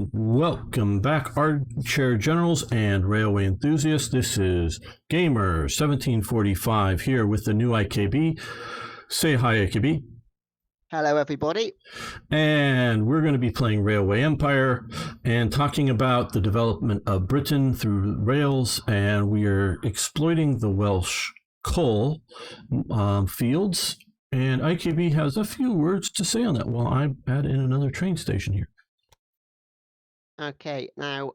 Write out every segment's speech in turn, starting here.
Welcome back, armchair generals and railway enthusiasts. This is Gamer 1745 here with the new IKB. Say hi, IKB. Hello, everybody. And we're going to be playing Railway Empire and talking about the development of Britain through rails. And we are exploiting the Welsh coal fields. And IKB has a few words to say on that while I add in another train station here. Okay, now,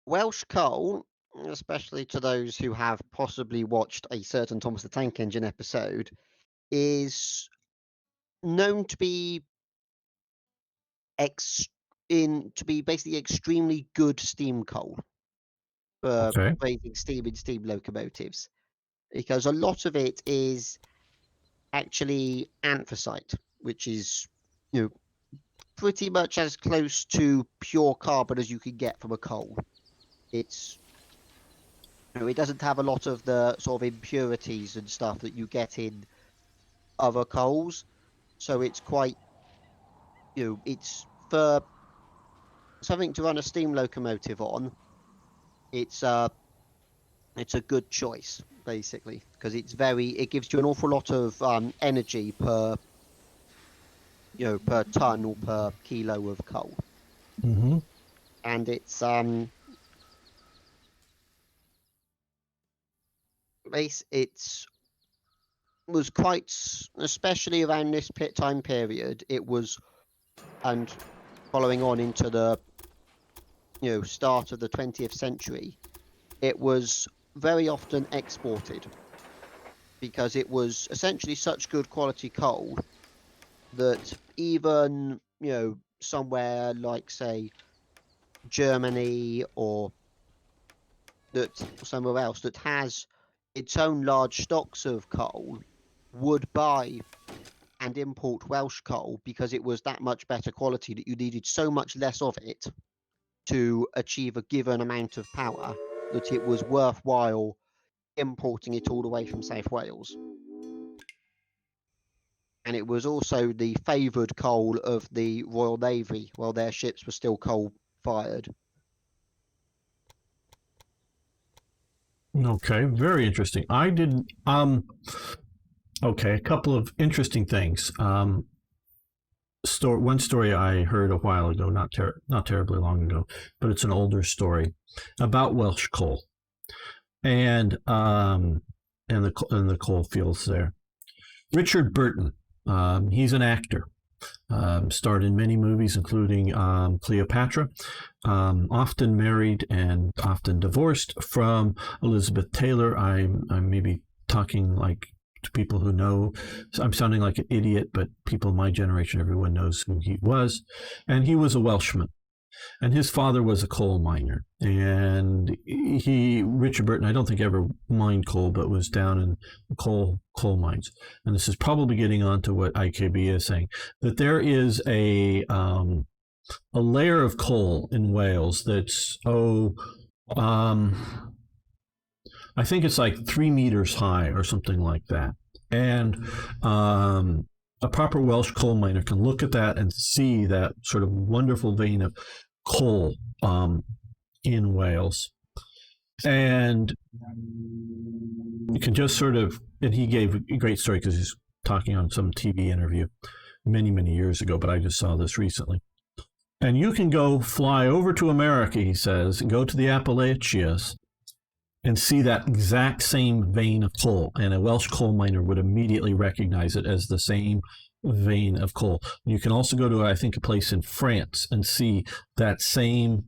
Welsh coal, especially to those who have possibly watched a certain Thomas the Tank Engine episode, is known to be basically extremely good steam coal for raising steam in steam locomotives, because a lot of it is actually anthracite, which is, pretty much as close to pure carbon as you can get from a coal. It's, it doesn't have a lot of the sort of impurities and stuff that you get in other coals, so it's quite, it's for something to run a steam locomotive on. It's a good choice, basically, because it gives you an awful lot of energy per ton or per kilo of coal. Mm-hmm. And it's was quite, especially around this time period, it was, and following on into the start of the 20th century, it was very often exported because it was essentially such good quality coal that even, somewhere like, say, Germany or somewhere else that has its own large stocks of coal would buy and import Welsh coal because it was that much better quality that you needed so much less of it to achieve a given amount of power that it was worthwhile importing it all the way from South Wales. And it was also the favoured coal of the Royal Navy while their ships were still coal-fired. Okay, very interesting. I didn't. Okay, a couple of interesting things. One story I heard a while ago, not terribly long ago, but it's an older story about Welsh coal, and the coal fields there. Richard Burton. He's an actor. Starred in many movies, including Cleopatra. Often married and often divorced from Elizabeth Taylor. I'm maybe talking like to people who know. I'm sounding like an idiot, but people my generation, everyone knows who he was. And he was a Welshman. And his father was a coal miner. And Richard Burton, I don't think ever mined coal, but was down in coal mines. And this is probably getting on to what IKB is saying, that there is a layer of coal in Wales that's, I think it's like 3 meters high or something like that. And a proper Welsh coal miner can look at that and see that sort of wonderful vein of coal in Wales. And you can just sort of, and he gave a great story because he's talking on some TV interview many, many years ago, but I just saw this recently. And you can go fly over to America, he says, and go to the Appalachians and see that exact same vein of coal. And a Welsh coal miner would immediately recognize it as the same vein of coal. You can also go to, I think, a place in France and see that same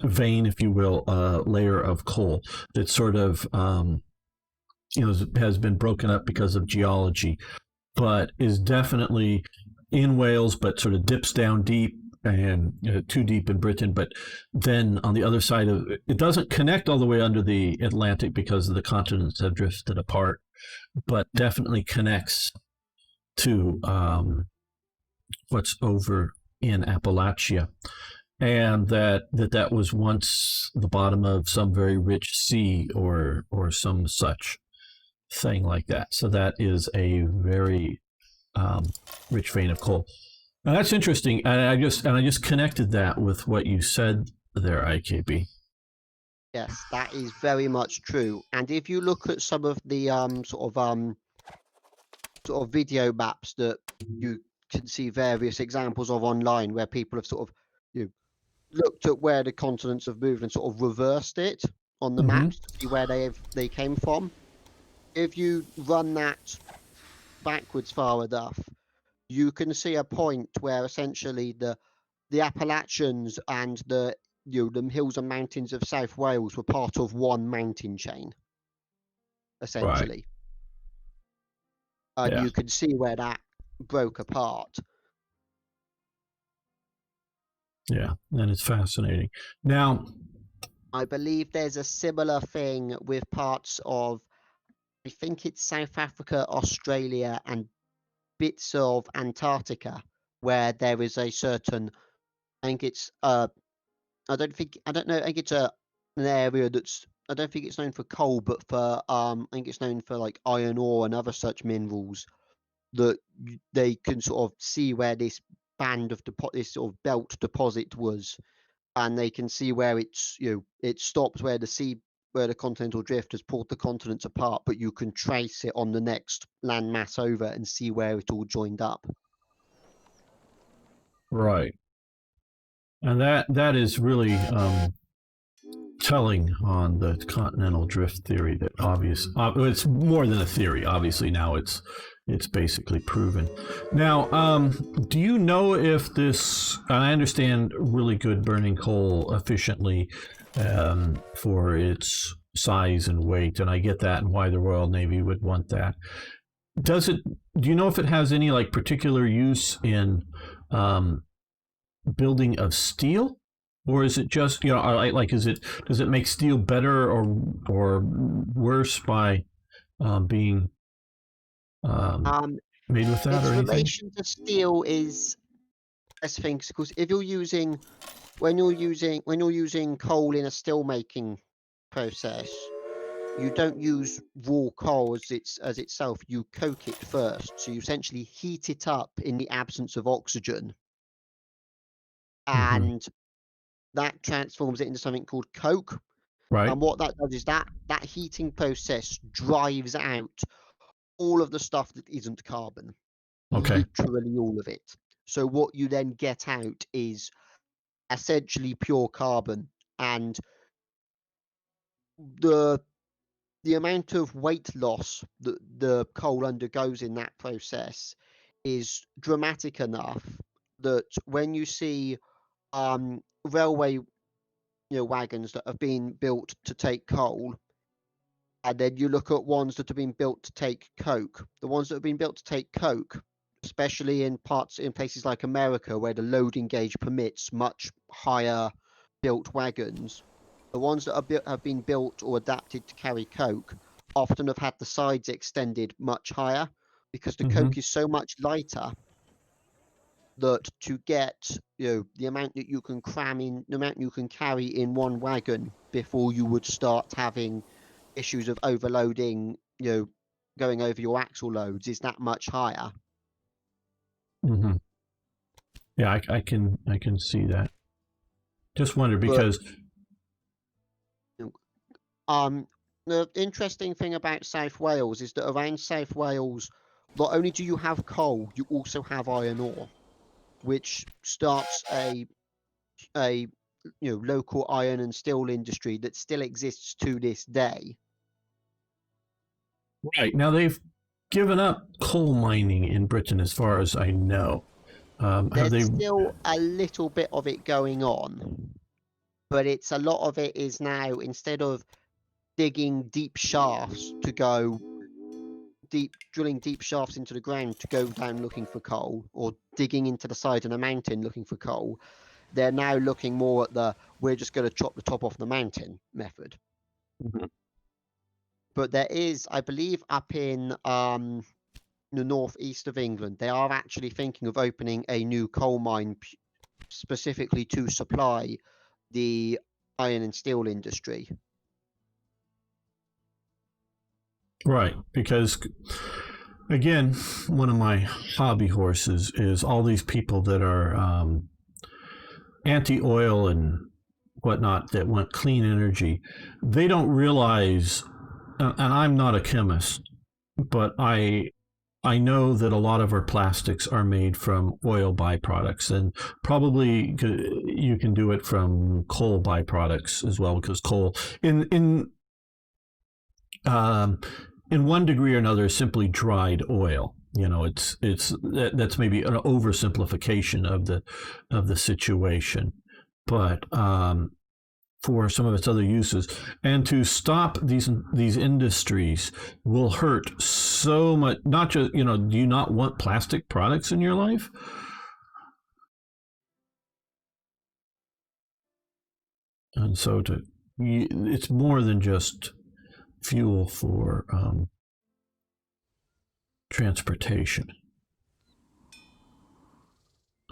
vein, if you will, layer of coal that sort of, has been broken up because of geology, but is definitely in Wales, but sort of dips down deep and too deep in Britain. But then on the other side of it, it doesn't connect all the way under the Atlantic because the continents have drifted apart, but definitely connects to what's over in Appalachia. And that was once the bottom of some very rich sea or some such thing like that. So that is a very rich vein of coal. And that's interesting. And I just connected that with what you said there, IKB. Yes, that is very much true. And if you look at some of the sort of video maps that you can see various examples of online, where people have sort of you know, looked at where the continents have moved and sort of reversed it on the Mm-hmm. maps to see where they came from. If you run that backwards far enough, you can see a point where essentially the Appalachians and the hills and mountains of South Wales were part of one mountain chain, Right. essentially. And Yeah. you can see where that broke apart. Yeah. And it's fascinating. Now, I believe there's a similar thing with parts of, I think it's South Africa, Australia, and bits of Antarctica, where there is a certain, I think it's, I don't know, I think it's an area that's, I don't think it's known for coal, but for, I think it's known for like iron ore and other such minerals that they can sort of see where this band of this sort of belt deposit was, and they can see where it stops where where the continental drift has pulled the continents apart, but you can trace it on the next landmass over and see where it all joined up. right. And that is really telling on the continental drift theory. That it's more than a theory. Obviously, now it's basically proven. Now, do you know if this? I understand really good burning coal efficiently for its size and weight, and I get that and why the Royal Navy would want that. Does it? Do you know if it has any like particular use in um, building of steel, or is it just like is it does it make steel better or worse by being Um, made with that or its anything? relation to steel is as things because if you're using when you're using coal in a steel making process, you don't use raw coal as itself. You coke it first, so you essentially heat it up in the absence of oxygen, Mm-hmm. and that transforms it into something called coke. Right. And what that does is that heating process drives out all of the stuff that isn't carbon, Okay. literally all of it. So what you then get out is essentially pure carbon, and the the amount of weight loss that the coal undergoes in that process is dramatic enough that when you see railway wagons that have been built to take coal, and then you look at ones that have been built to take coke, the ones that have been built to take coke, especially in places like America where the loading gauge permits much higher built wagons, the ones that have been built or adapted to carry coke often have had the sides extended much higher because the Mm-hmm. coke is so much lighter that to get the amount that you can cram in, the amount you can carry in one wagon before you would start having issues of overloading, going over your axle loads is that much higher. Mm-hmm. Yeah, I can see that. Just wonder But because um, the interesting thing about South Wales is that around South Wales, not only do you have coal, you also have iron ore, which starts a local iron and steel industry that still exists to this day. right now they've given up coal mining in Britain, as far as I know. Have There's they? still a little bit of it going on, but it's a lot of it is now instead of digging deep shafts to go drilling deep shafts into the ground to go down looking for coal, or digging into the side of a mountain looking for coal, they're now looking more at the we're just going to chop the top off the mountain method. Mhm. But there is, I believe, up in the northeast of England, they are actually thinking of opening a new coal mine specifically to supply the iron and steel industry. Right, because again, one of my hobby horses is all these people that are anti-oil and whatnot that want clean energy. They don't realize, and I'm not a chemist, but I know that a lot of our plastics are made from oil byproducts, and probably you can do it from coal byproducts as well, because coal in one degree or another is simply dried oil. You know, that's maybe an oversimplification of the situation, but for some of its other uses, and to stop these industries will hurt so much. Not just, you know, do you not want plastic products in your life? And so it's more than just fuel for transportation.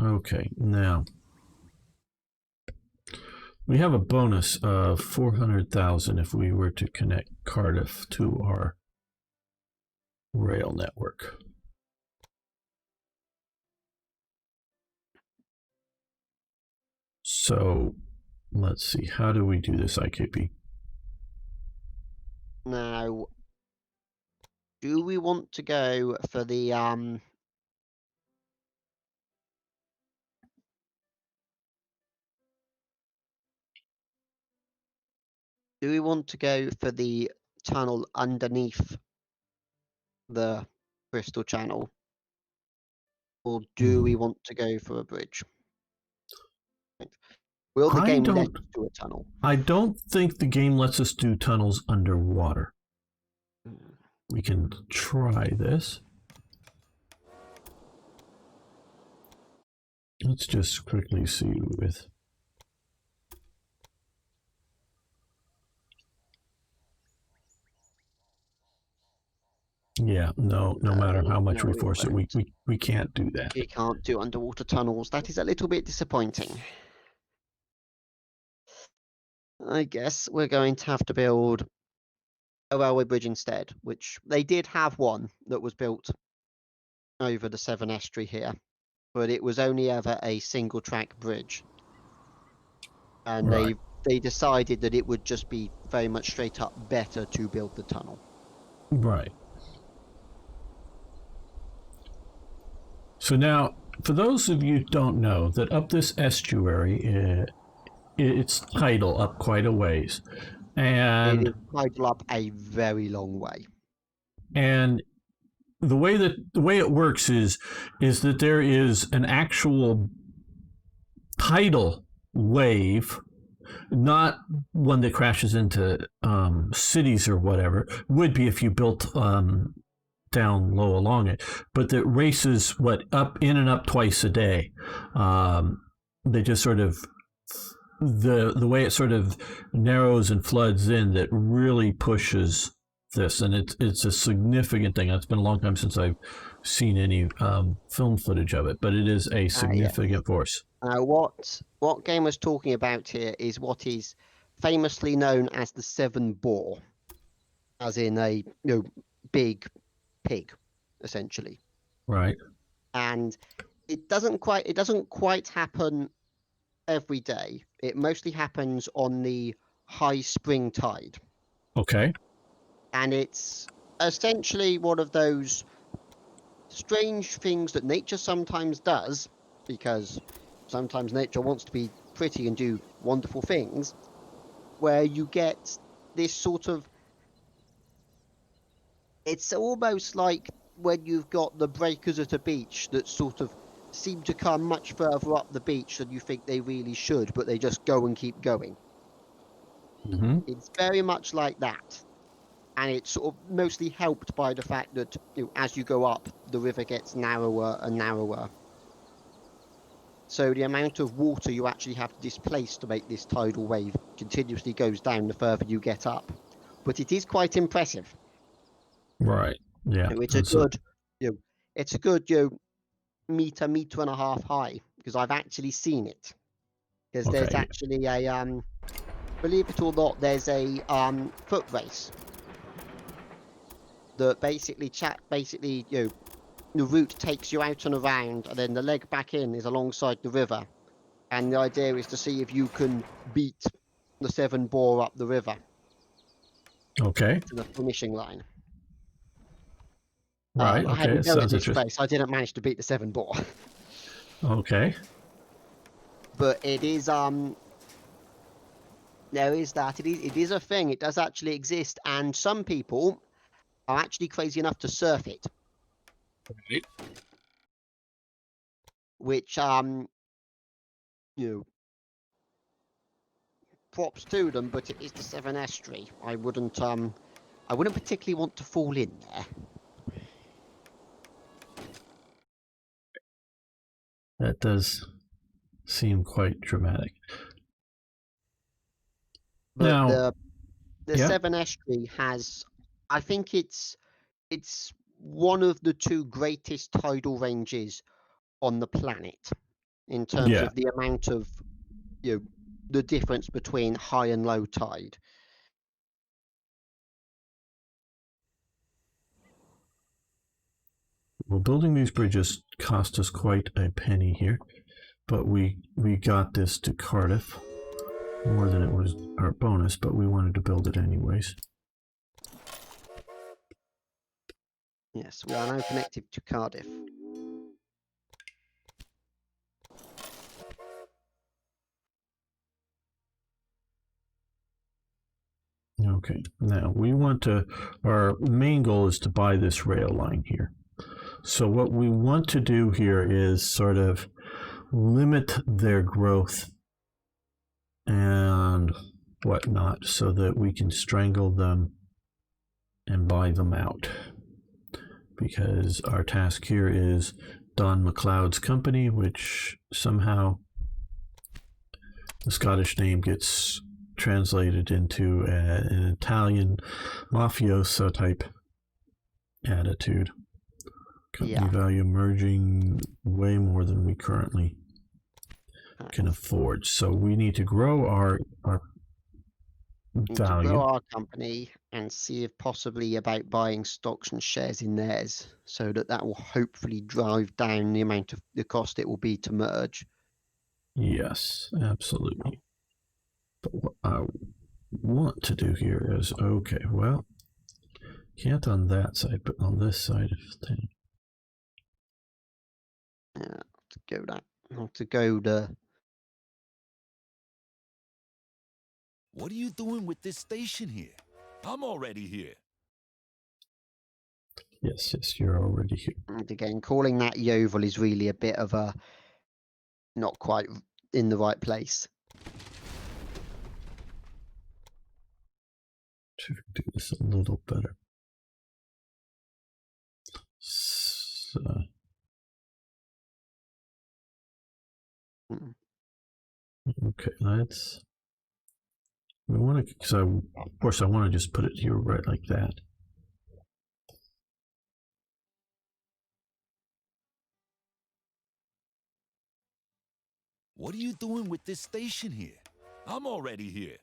Okay, now we have a bonus of 400,000 if we were to connect Cardiff to our rail network. So let's see, how do we do this, IKB? Now, do we want to go for the tunnel underneath the Bristol Channel, or do we want to go for a bridge? Will the game let us do a tunnel? I don't think the game lets us do tunnels underwater. We can try this. Let's just quickly see with... Yeah, no matter how much we force it, we can't do that. We can't do underwater tunnels. That is a little bit disappointing. I guess we're going to have to build a railway bridge instead, which they did have one that was built over the Severn Estuary here, but it was only ever a single track bridge. And right. they decided that it would just be very much straight up better to build the tunnel. Right. So now, for those of you who don't know, that up this estuary, it's tidal up quite a ways. And it is tidal up a very long way. And the way it works is that there is an actual tidal wave, not one that crashes into cities or whatever. Would be if you built down low along it, but that races up in and up twice a day. They just sort of the way it sort of narrows and floods in that really pushes this, and it's a significant thing. It's been a long time since I've seen any film footage of it, but it is a significant force. What Game was talking about here is what is famously known as the Severn Boar, as in a big pig, essentially. Right. And it doesn't quite happen every day. It mostly happens on the high spring tide. Okay. And it's essentially one of those strange things that nature sometimes does, because sometimes nature wants to be pretty and do wonderful things, where you get this sort of... It's almost like when you've got the breakers at a beach that sort of seem to come much further up the beach than you think they really should, but they just go and keep going. Mm-hmm. It's very much like that. And it's sort of mostly helped by the fact that as you go up, the river gets narrower and narrower. So the amount of water you actually have to displace to make this tidal wave continuously goes down the further you get up. But it is quite impressive. Right. Yeah. It's a good meter and a half high, because I've actually seen it. Because there's actually a believe it or not, there's a foot race that basically the route takes you out and around, and then the leg back in is alongside the river. And the idea is to see if you can beat the 7 bore up the river. Okay. To the finishing line. Right. I had Okay. a It go at sounds this interesting. race. I didn't manage to beat the 7 bore. Okay. But it is there is that. It is a thing. It does actually exist, and some people are actually crazy enough to surf it. Right. Which props to them, but it is the 7 estuary. I wouldn't particularly want to fall in there. That does seem quite dramatic. But Now, the yeah. 7 estuary has, I think it's one of the 2 greatest tidal ranges on the planet in terms of the amount of the difference between high and low tide. Well, building these bridges cost us quite a penny here, but we got this to Cardiff more than it was our bonus, but we wanted to build it anyways. Yes, we are now connected to Cardiff. Okay, now we want to, our main goal is to buy this rail line here. So what we want to do here is sort of limit their growth and whatnot so that we can strangle them and buy them out. Because our task here is Don MacLeod's company, which somehow the Scottish name gets translated into an Italian mafioso type attitude. Company value merging way more than we currently can afford. So we need to grow our value. To grow our company and see if possibly about buying stocks and shares in theirs, so that will hopefully drive down the amount of the cost it will be to merge. Yes, absolutely. But what I want to do here is, okay, well, can't on that side, but on this side of things. Yeah, to go to. What are you doing with this station here? I'm already here. Yes, you're already here. And again, calling that Yeovil is really a bit of a not quite in the right place. To do this a little better. So, okay, let's. We want to, because of course I want to just put it here right like that. What are you doing with this station here? I'm already here.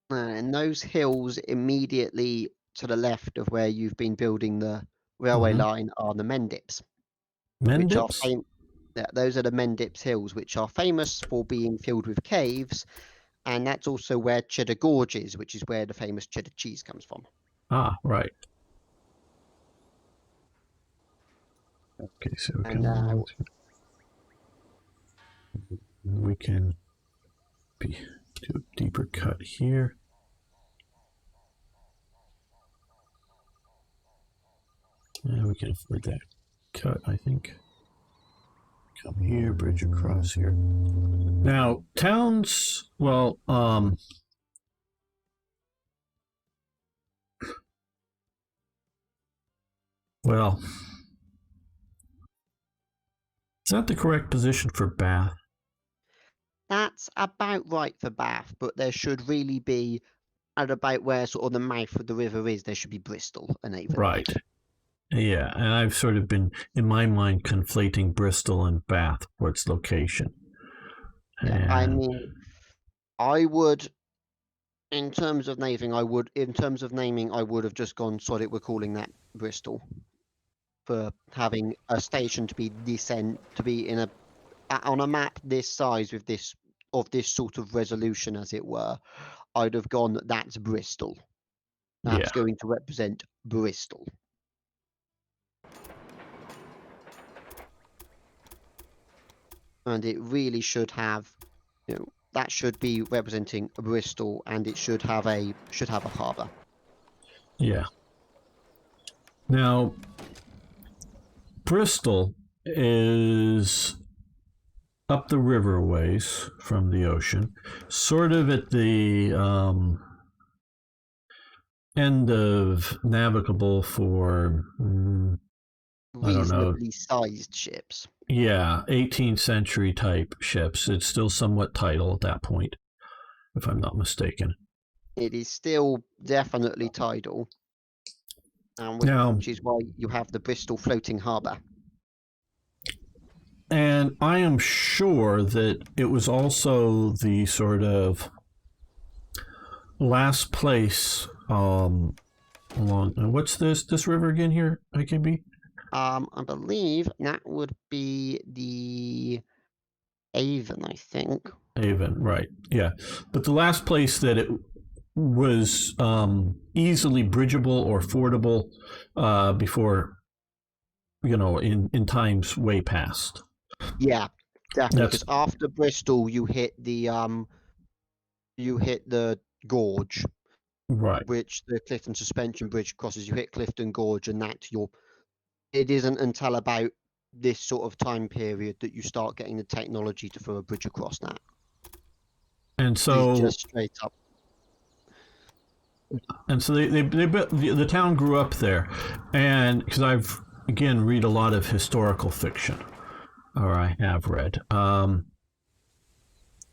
And those hills immediately to the left of where you've been building the railway line are the Mendips. Mendips? Those are the Mendips hills, which are famous for being filled with caves, and that's also where Cheddar Gorge is, which is where the famous cheddar cheese comes from. Ah, right. Okay, so we can do a deeper cut here. And we can afford that cut, I think. Come here, bridge across here. Now, towns, well, is that the correct position for Bath? That's about right for Bath, but there should really be at about where sort of the mouth of the river is. There should be Bristol and Avon. Right. Yeah, and I've sort of been, in my mind, conflating Bristol and Bath for its location. Yeah, And I mean, I would, in terms of naming, I would have just gone, sorry, we're calling that Bristol, for having a station to be in on a map this size with this sort of resolution, as it were. I'd have gone, that's Bristol. That's yeah, going to represent Bristol. And it really should have, that should be representing Bristol, and it should have a harbour. yeah. Now, Bristol is up the river ways from the ocean, sort of at the end of navigable for, I don't know. Reasonably sized ships. Yeah, 18th century type ships. It's still somewhat tidal at that point, if I'm not mistaken. It is still definitely tidal, which is why you have the Bristol floating harbour. And I am sure that it was also the sort of last place along. What's this river again here, IKB? I believe that would be the Avon, I think. Avon, right? Yeah, but the last place that it was easily bridgeable or fordable before, in times way past. Yeah, definitely. Because after Bristol, you hit the gorge, right? Which the Clifton Suspension Bridge crosses. You hit Clifton Gorge, and it isn't until about this sort of time period that you start getting the technology to throw a bridge across that. And so just straight up. And so the town grew up there, and because I've again read a lot of historical fiction, or I have read.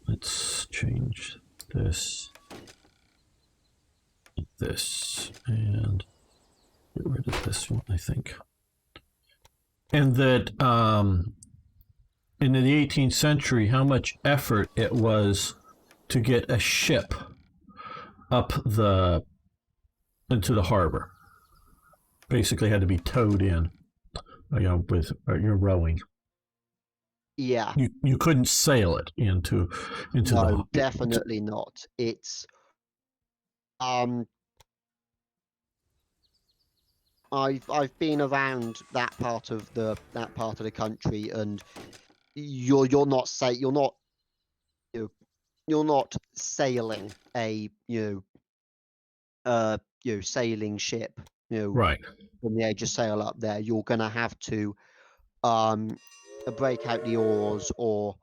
Let's change this, and get rid of this one, I think. And that in the 18th century, how much effort it was to get a ship up into the harbor. Basically had to be towed in, with your rowing. Yeah. You couldn't sail it into no, definitely not. It's I've been around that part of the country, and you're not sailing a sailing ship, right, from the age of sail up there. You're gonna have to break out the oars, or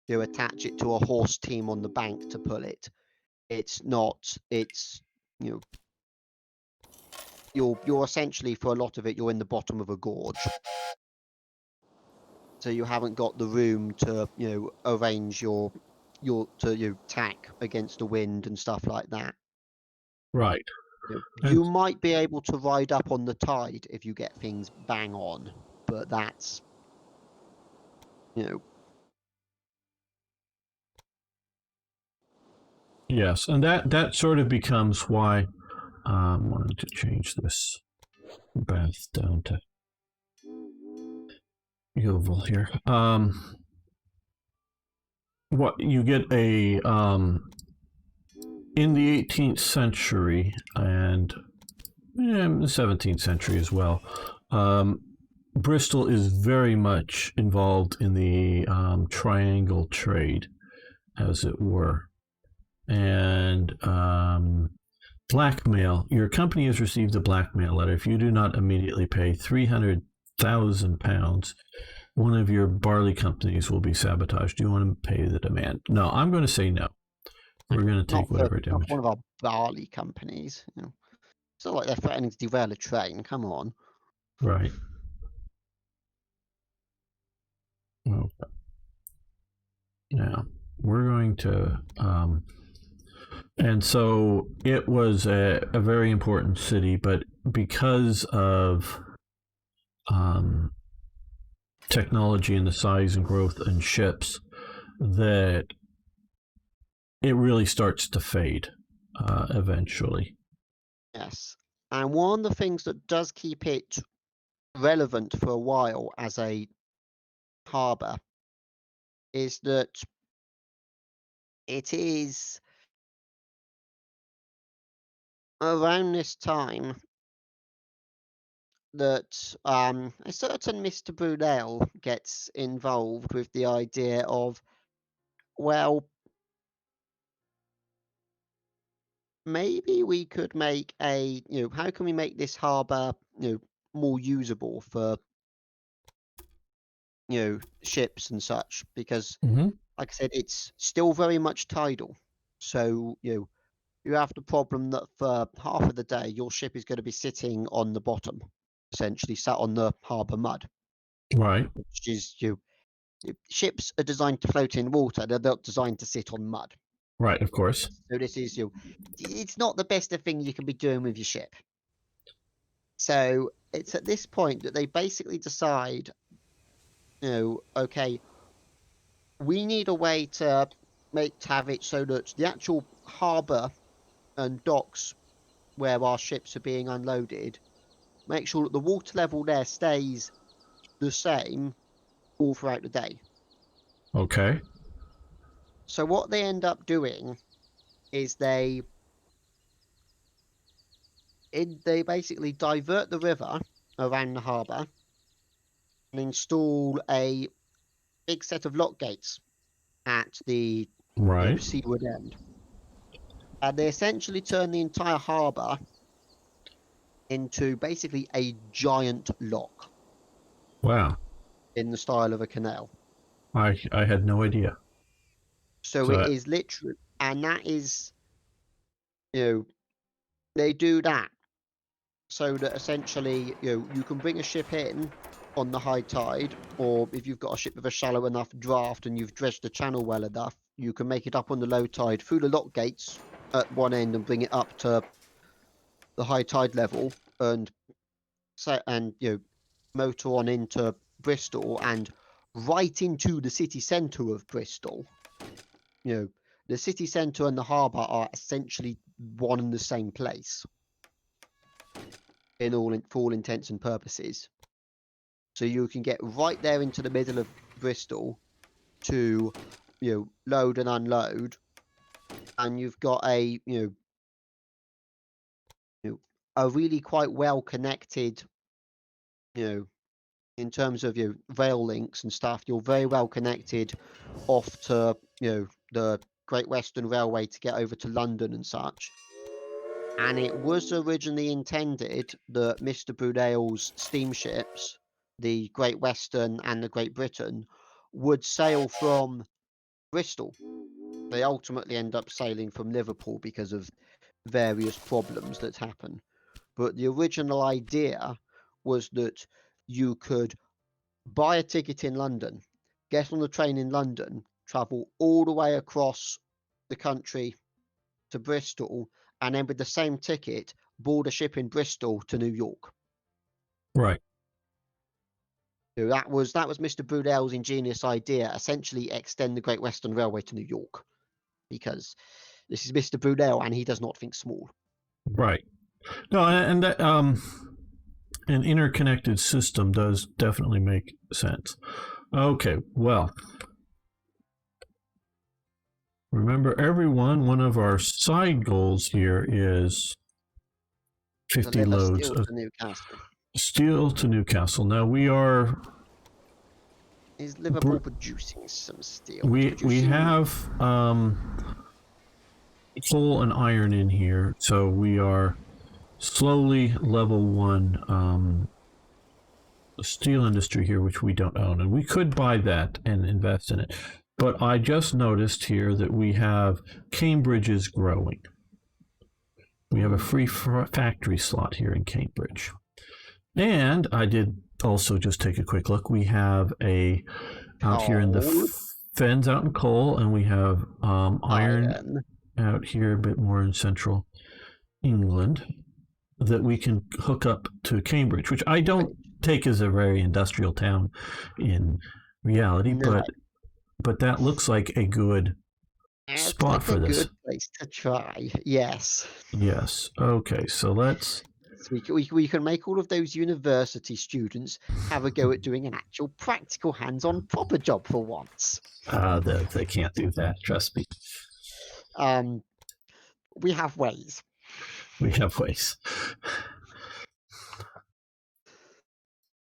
attach it to a horse team on the bank to pull it. You're essentially, for a lot of it, you're in the bottom of a gorge, so you haven't got the room to arrange your tack against the wind and stuff like that. Right. You might be able to ride up on the tide if you get things bang on, but that's Yes, and that sort of becomes why I wanted to change this Bath down to Yeovil here. What you get in the 18th century and the 17th century as well, Bristol is very much involved in the triangle trade, as it were. And blackmail. Your company has received a blackmail letter. If you do not immediately pay £300,000, one of your barley companies will be sabotaged. Do you want to pay the demand? No, I'm going to say no. We're going to take whatever damage. One of our barley companies. It's not like they're threatening to derail a train. Come on. Right. Okay. Now, we're going to... and so it was a very important city, but because of technology and the size and growth in ships that it really starts to fade eventually. Yes. And one of the things that does keep it relevant for a while as a harbour is that it is around this time that a certain Mr. Brunel gets involved with the idea of, well, maybe we could make how can we make this harbour, more usable for, ships and such? Because, Mm-hmm. like I said, it's still very much tidal. So, you have the problem that for half of the day, your ship is going to be sitting on the bottom, essentially sat on the harbour mud, Right. which is, ships are designed to float in water. They're not designed to sit on mud. Right, of course. So this is it's not the best of thing you can be doing with your ship. So it's at this point that they basically decide, okay, we need a way to have it so that the actual harbour and docks where our ships are being unloaded, make sure that the water level there stays the same all throughout the day. Okay. So what they end up doing is they basically divert the river around the harbour and install a big set of lock gates at the Right. seaward end. And they essentially turn the entire harbour into basically a giant lock Wow. in the style of a canal. I had no idea. So it is literally, and that is, they do that so that essentially, you can bring a ship in on the high tide, or if you've got a ship with a shallow enough draft and you've dredged the channel well enough, you can make it up on the low tide through the lock gates at one end and bring it up to the high tide level, and motor on into Bristol and right into the city centre of Bristol. The city centre and the harbour are essentially one and the same place for all intents and purposes. So you can get right there into the middle of Bristol to, load and unload, and you've got a really quite well connected, in terms of rail links and stuff. You're very well connected off to the Great Western Railway to get over to London and such. And it was originally intended that Mr. Brunel's steamships, the Great Western and the Great Britain, would sail from Bristol. They ultimately end up sailing from Liverpool because of various problems that happen. But the original idea was that you could buy a ticket in London, get on the train in London, travel all the way across the country to Bristol, and then with the same ticket, board a ship in Bristol to New York. Right. So that was Mr. Brunel's ingenious idea, essentially extend the Great Western Railway to New York, because this is Mr. Brunel and he does not think small. Right. No, and that an interconnected system does definitely make sense. Okay, well, remember everyone, one of our side goals here is 50 loads of steel to Newcastle. Now we are. Is Liverpool producing some steel? We have coal and iron in here, so we are slowly level 1 steel industry here, which we don't own, and we could buy that and invest in it. But I just noticed here that we have Cambridge is growing. We have a free factory slot here in Cambridge. And I did also just take a quick look. We have out here in the Fens out in coal, and we have iron out here a bit more in central England that we can hook up to Cambridge, which I don't take as a very industrial town in reality, No, but that looks like a good it's spot like a for this. good place to try. Yes. Yes. Okay. So let's. So we can make all of those university students have a go at doing an actual practical hands-on proper job for once. They can't do that. Trust me. We have ways. We have ways.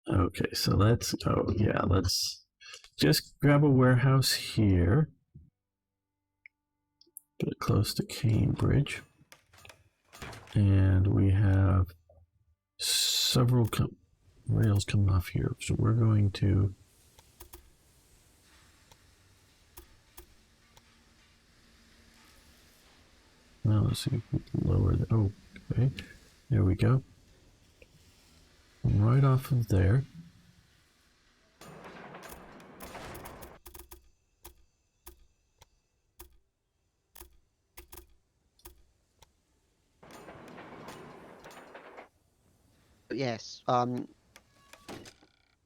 Okay, so let's go. Yeah, let's just grab a warehouse here. Get close to Cambridge. And we have several rails coming off here. So we're going to... Well, let's see if we can lower the... Oh, okay. There we go. Right off of there. Yes.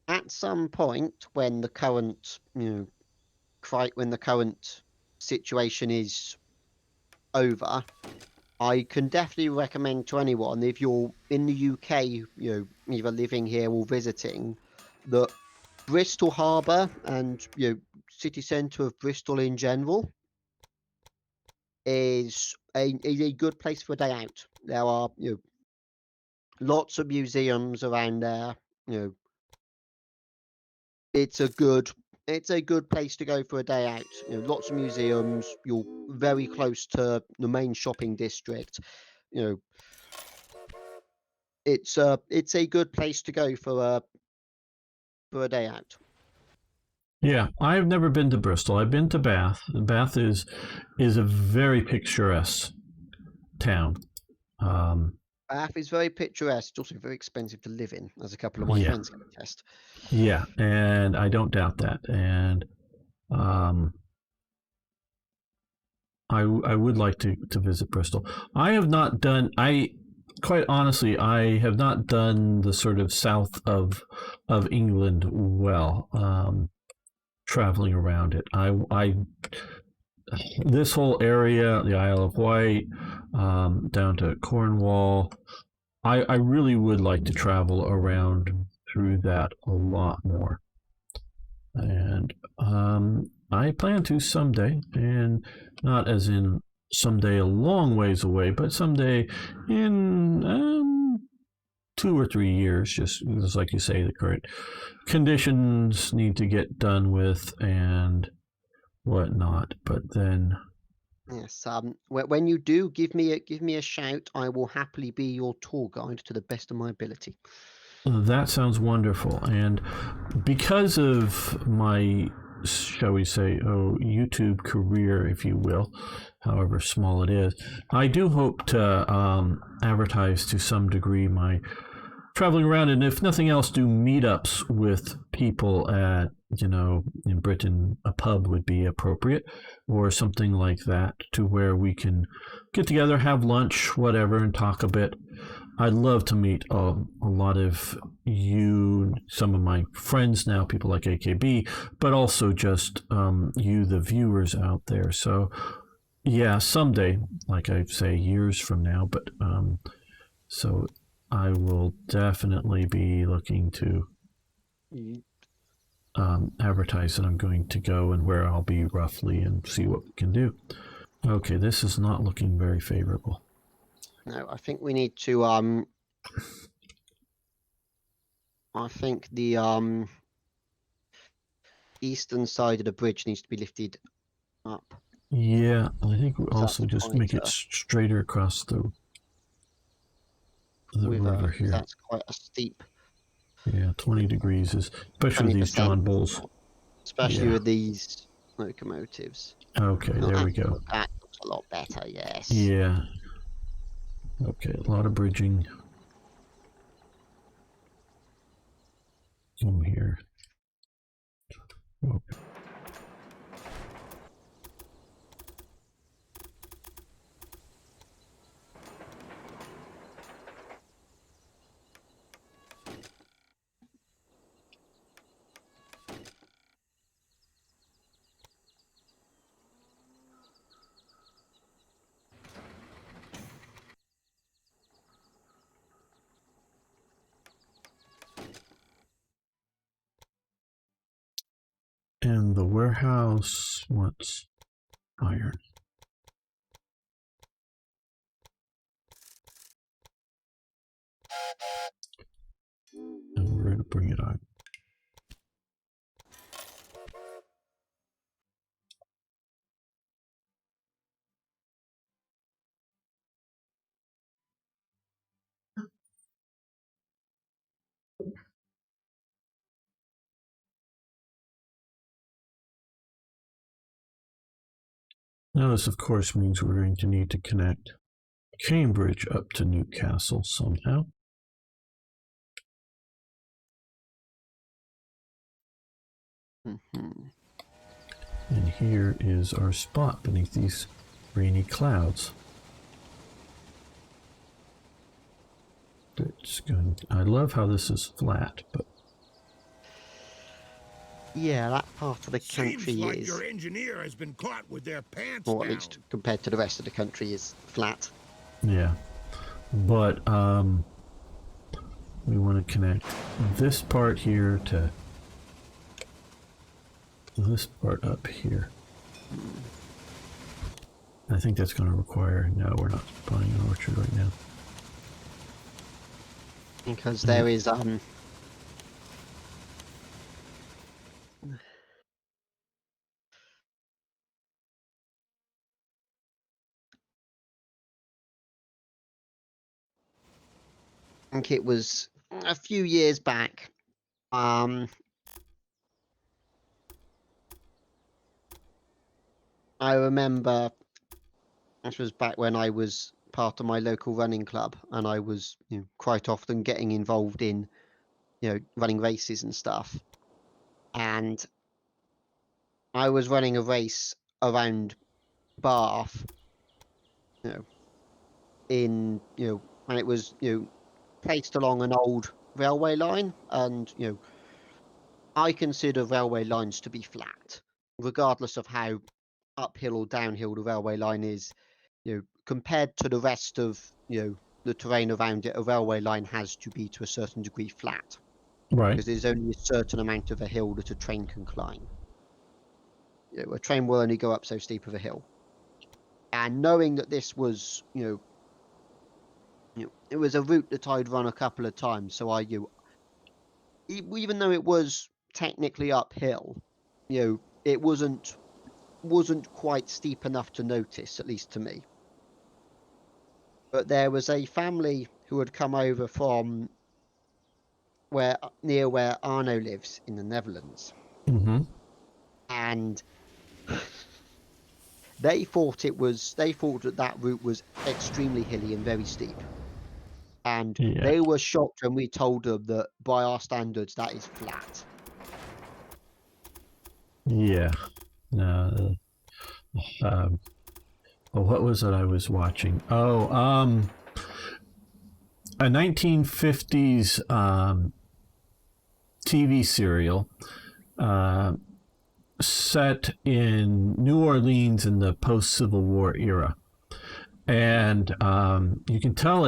At some point when the current, when the current situation is over, I can definitely recommend to anyone, if you're in the UK, either living here or visiting, that Bristol Harbour and city centre of Bristol in general is a good place for a day out. There are lots of museums around there. It's a good place to go for a day out. Lots of museums. You're very close to the main shopping district. It's a good place to go for a day out. Yeah, I've never been to Bristol. I've been to Bath. Bath is a very picturesque town. Bath is very picturesque. It's also very expensive to live in, as a couple of my friends can attest. Yeah, and I don't doubt that. And I would like to visit Bristol. I have not done. Quite honestly, I have not done the sort of south of England well. Traveling around it, I this whole area, the Isle of Wight, down to Cornwall, I really would like to travel around through that a lot more, and I plan to someday, and not as in someday a long ways away, but someday in 2 or 3 years, just like you say, the current conditions need to get done with and whatnot. But then, yes, when you do, give me a shout. I will happily be your tour guide to the best of my ability. That sounds wonderful. And because of my, shall we say, YouTube career, if you will, however small it is, I do hope to advertise to some degree my traveling around, and if nothing else, do meetups with people at, in Britain, a pub would be appropriate, or something like that, to where we can get together, have lunch, whatever, and talk a bit. I'd love to meet a lot of you, some of my friends now, people like AKB, but also just you, the viewers out there. So, yeah, someday, like I say, years from now, but so I will definitely be looking to advertise that I'm going to go and where I'll be roughly, and see what we can do. Okay, this is not looking very favorable. No, I think we need to I think the eastern side of the bridge needs to be lifted up. Yeah, I think we also just make it straighter across the river here. That's quite a steep. Yeah, 20 degrees is, especially with these John Bulls. Especially with these locomotives. Okay, there we go. That looks a lot better, yes. Yeah. Okay, a lot of bridging. Come here. Okay. our house wants iron. And we're going to bring it on. Now this, of course, means we're going to need to connect Cambridge up to Newcastle somehow. Mm-hmm. And here is our spot beneath these rainy clouds. It's going. I love how this is flat, but yeah, that part of the country Seems like is, your engineer has been caught with their pants or at down. least compared to the rest of the country, is flat. yeah. But we want to connect this part here to this part up here. I think that's going to require. No, we're not buying an orchard right now. Because there is I think it was a few years back. I remember this was back when I was part of my local running club, and I was, quite often getting involved in, running races and stuff. And I was running a race around Bath, and it was, placed along an old railway line, and I consider railway lines to be flat, regardless of how uphill or downhill the railway line is. Compared to the rest of the terrain around it, a railway line has to be to a certain degree flat, Right. because there's only a certain amount of a hill that a train can climb. A train will only go up so steep of a hill. And knowing that this was, it was a route that I'd run a couple of times, so even though it was technically uphill, it wasn't quite steep enough to notice, at least to me. But there was a family who had come over from near where Arno lives in the Netherlands, and they thought that route was extremely hilly and very steep. And they were shocked when we told them that by our standards, that is flat. Yeah. No. What was it I was watching? A 1950s TV serial set in New Orleans in the post-Civil War era. And you can tell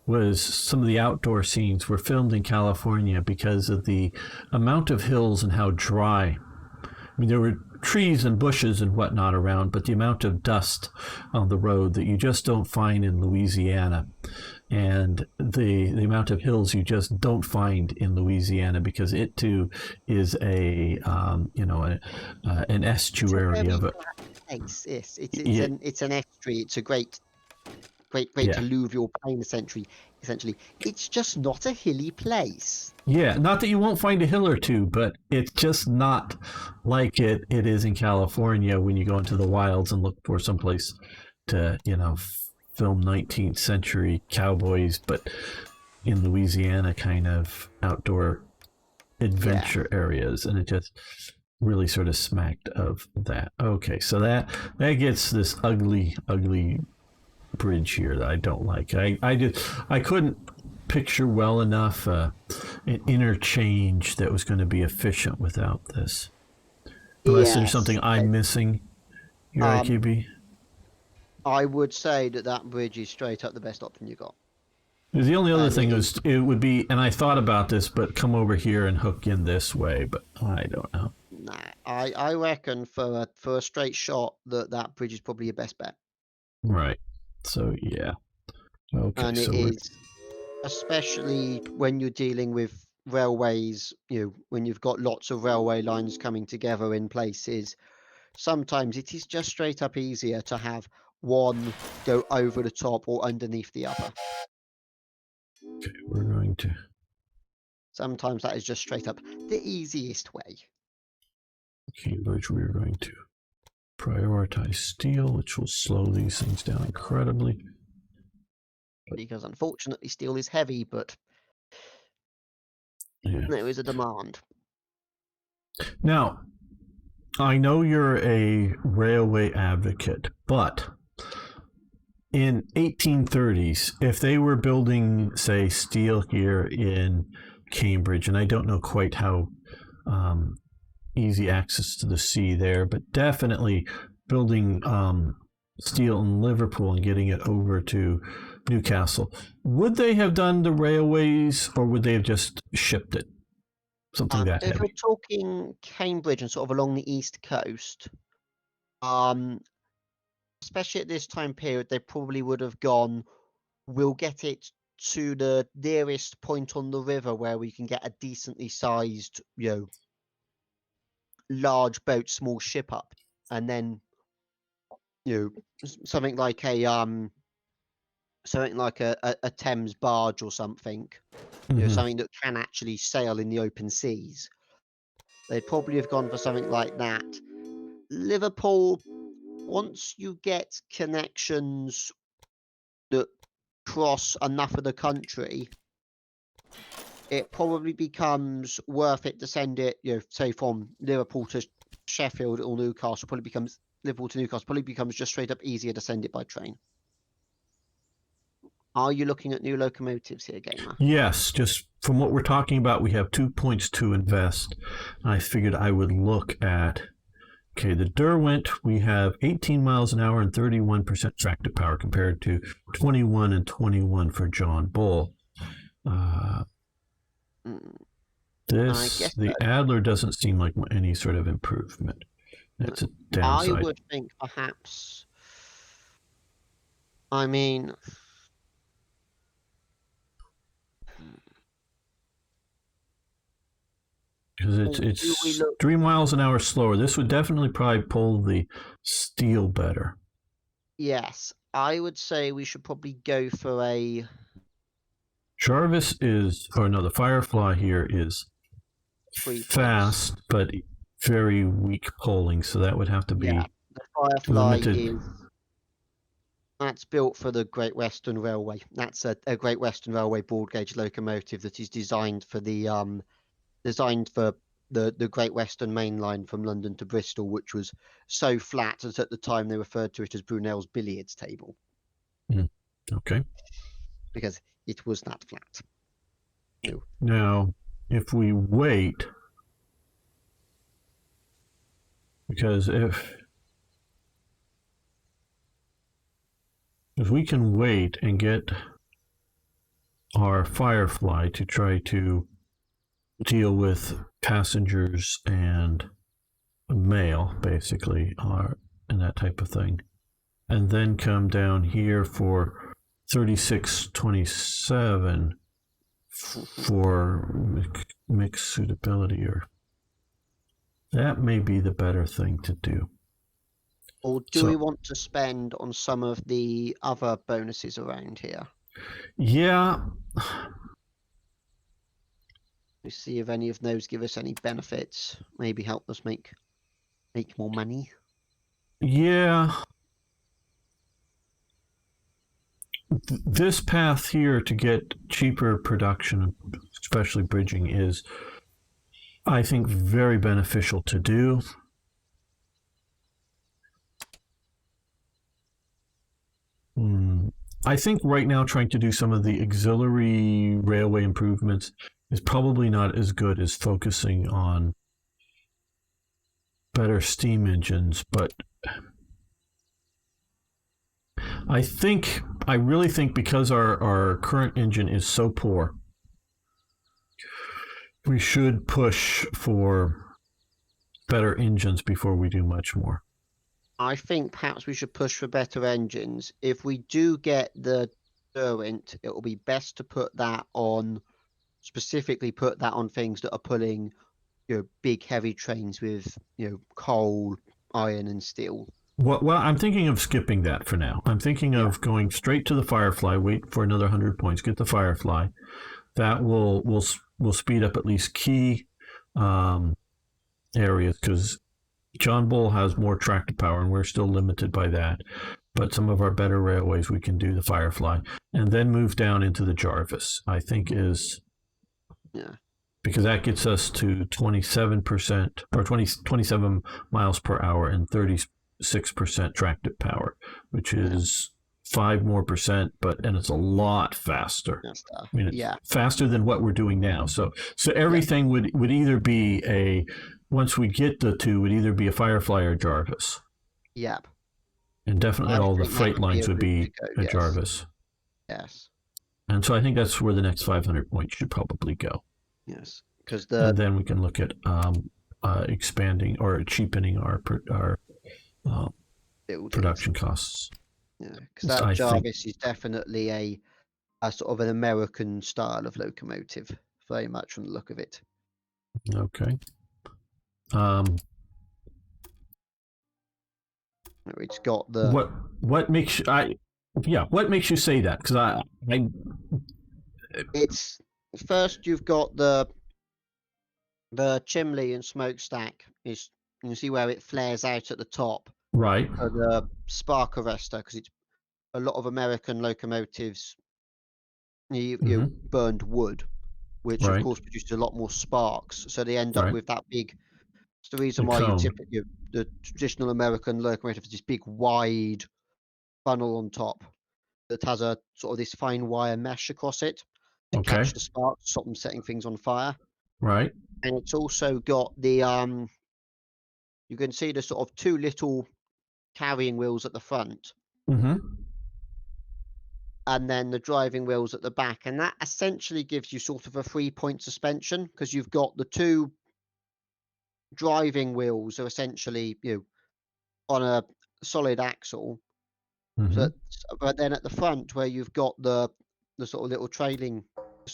was some of the outdoor scenes were filmed in California because of the amount of hills and how dry. I mean, there were trees and bushes and whatnot around, but the amount of dust on the road that you just don't find in Louisiana, and the amount of hills you just don't find in Louisiana, because it too is an estuary of it. Yes, it's an estuary. It's a great alluvial plain, essentially. It's just not a hilly place. Yeah, not that you won't find a hill or two, but it's just not like it is in California when you go into the wilds and look for someplace to, film 19th century cowboys, but in Louisiana kind of outdoor adventure areas. And it just really sort of smacked of that. Okay, so that gets this ugly bridge here that I don't like. I couldn't picture well enough an interchange that was going to be efficient without this. Unless there's something I'm missing here, IKB. I would say that bridge is straight up the best option you got. The only other thing it would be, and I thought about this, but come over here and hook in this way, but I don't know. Nah, I reckon for a straight shot that bridge is probably your best bet. Right. So yeah. Okay. And it So is, especially when you're dealing with railways, when you've got lots of railway lines coming together in places, sometimes it is just straight up easier to have one go over the top or underneath the other. okay, we're going to. Sometimes that is just straight up the easiest way. Cambridge, we're going to prioritize steel, which will slow these things down incredibly. Because unfortunately steel is heavy, but Yeah. there is a demand. Now, I know you're a railway advocate, but in 1830s, if they were building, say, steel here in Cambridge, and I don't know quite how easy access to the sea there, but definitely building steel in Liverpool and getting it over to Newcastle, would they have done the railways or would they have just shipped it? Something that If heavy. we're talking Cambridge and sort of along the east coast, especially at this time period, they probably would have gone, we'll get it to the nearest point on the river where we can get a decently sized, large boat, small ship up, and then, something like a Thames barge or something, something that can actually sail in the open seas. They'd probably have gone for something like that. Liverpool, once you get connections that cross enough of the country, it probably becomes worth it to send it, say from Liverpool to Sheffield or Newcastle, Liverpool to Newcastle, probably becomes just straight up easier to send it by train. Are you looking at new locomotives here, Gamer? Yes, just from what we're talking about, we have 2 points to invest. I figured I would look at, okay, the Derwent, we have 18 miles an hour and 31% tractive power compared to 21 and 21 for John Bull. The Adler doesn't seem like any sort of improvement. That's a downside. I would think perhaps, I mean, because it's 3 miles an hour slower. This would definitely probably pull the steel better. Yes, I would say we should probably go for a... Jarvis the Firefly here is fast, but very weak polling, so that would have to be the Firefly limited. That's built for the Great Western Railway. That's a Great Western Railway broad gauge locomotive that is designed for the Great Western Main Line from London to Bristol, which was so flat that at the time they referred to it as Brunel's billiards table. Okay. Because it was that flat. Now, if we wait, because if we can wait and get our Firefly to try to deal with passengers and mail, basically, and that type of thing, and then come down here for 3627 for mixed suitability, or that may be the better thing to do. Or do we want to spend on some of the other bonuses around here? Yeah. We see if any of those give us any benefits, maybe help us make more money. Yeah. This path here to get cheaper production, especially bridging, is, I think, very beneficial to do. I think right now trying to do some of the auxiliary railway improvements is probably not as good as focusing on better steam engines, but I really think because our current engine is so poor, we should push for better engines before we do much more. I think perhaps we should push for better engines. If we do get the Derwent, it will be best to specifically put that on things that are pulling, big heavy trains with, coal, iron, and steel. Well, I'm thinking of skipping that for now. I'm thinking of going straight to the Firefly. Wait for another 100 points. Get the Firefly. That will speed up at least key areas, because John Bull has more tractor power, and we're still limited by that. But some of our better railways, we can do the Firefly, and then move down into the Jarvis. I think is because that gets us to 27% or 27 miles per hour and 36% tractive power, which is 5% more, and it's a lot faster. I mean, it's faster than what we're doing now. So everything would either be once we get the two, would either be a Firefly or Jarvis. Yep. And definitely all the freight lines would be a Jarvis. Yes. And so I think that's where the next 500 points should probably go. Yes, because and then we can look at expanding or cheapening our production costs. Yeah, because that Jarvis is definitely a sort of an American style of locomotive, very much from the look of it. Okay. It's got the what makes what makes you say that? Because it's first you've got the chimney and smokestack. You can see where it flares out at the top. Right. The spark arrestor, because it's a lot of American locomotives. You burned wood, which of course produces a lot more sparks, so they end up with that big. It's the reason why the traditional American locomotive is this big wide funnel on top that has a sort of this fine wire mesh across it to catch the sparks, stop them setting things on fire. Right. And it's also got the you can see the sort of two little carrying wheels at the front. Mm-hmm. And then the driving wheels at the back, and that essentially gives you sort of a 3-point suspension, because you've got the two driving wheels are essentially on a solid axle. Mm-hmm. But then at the front, where you've got the sort of little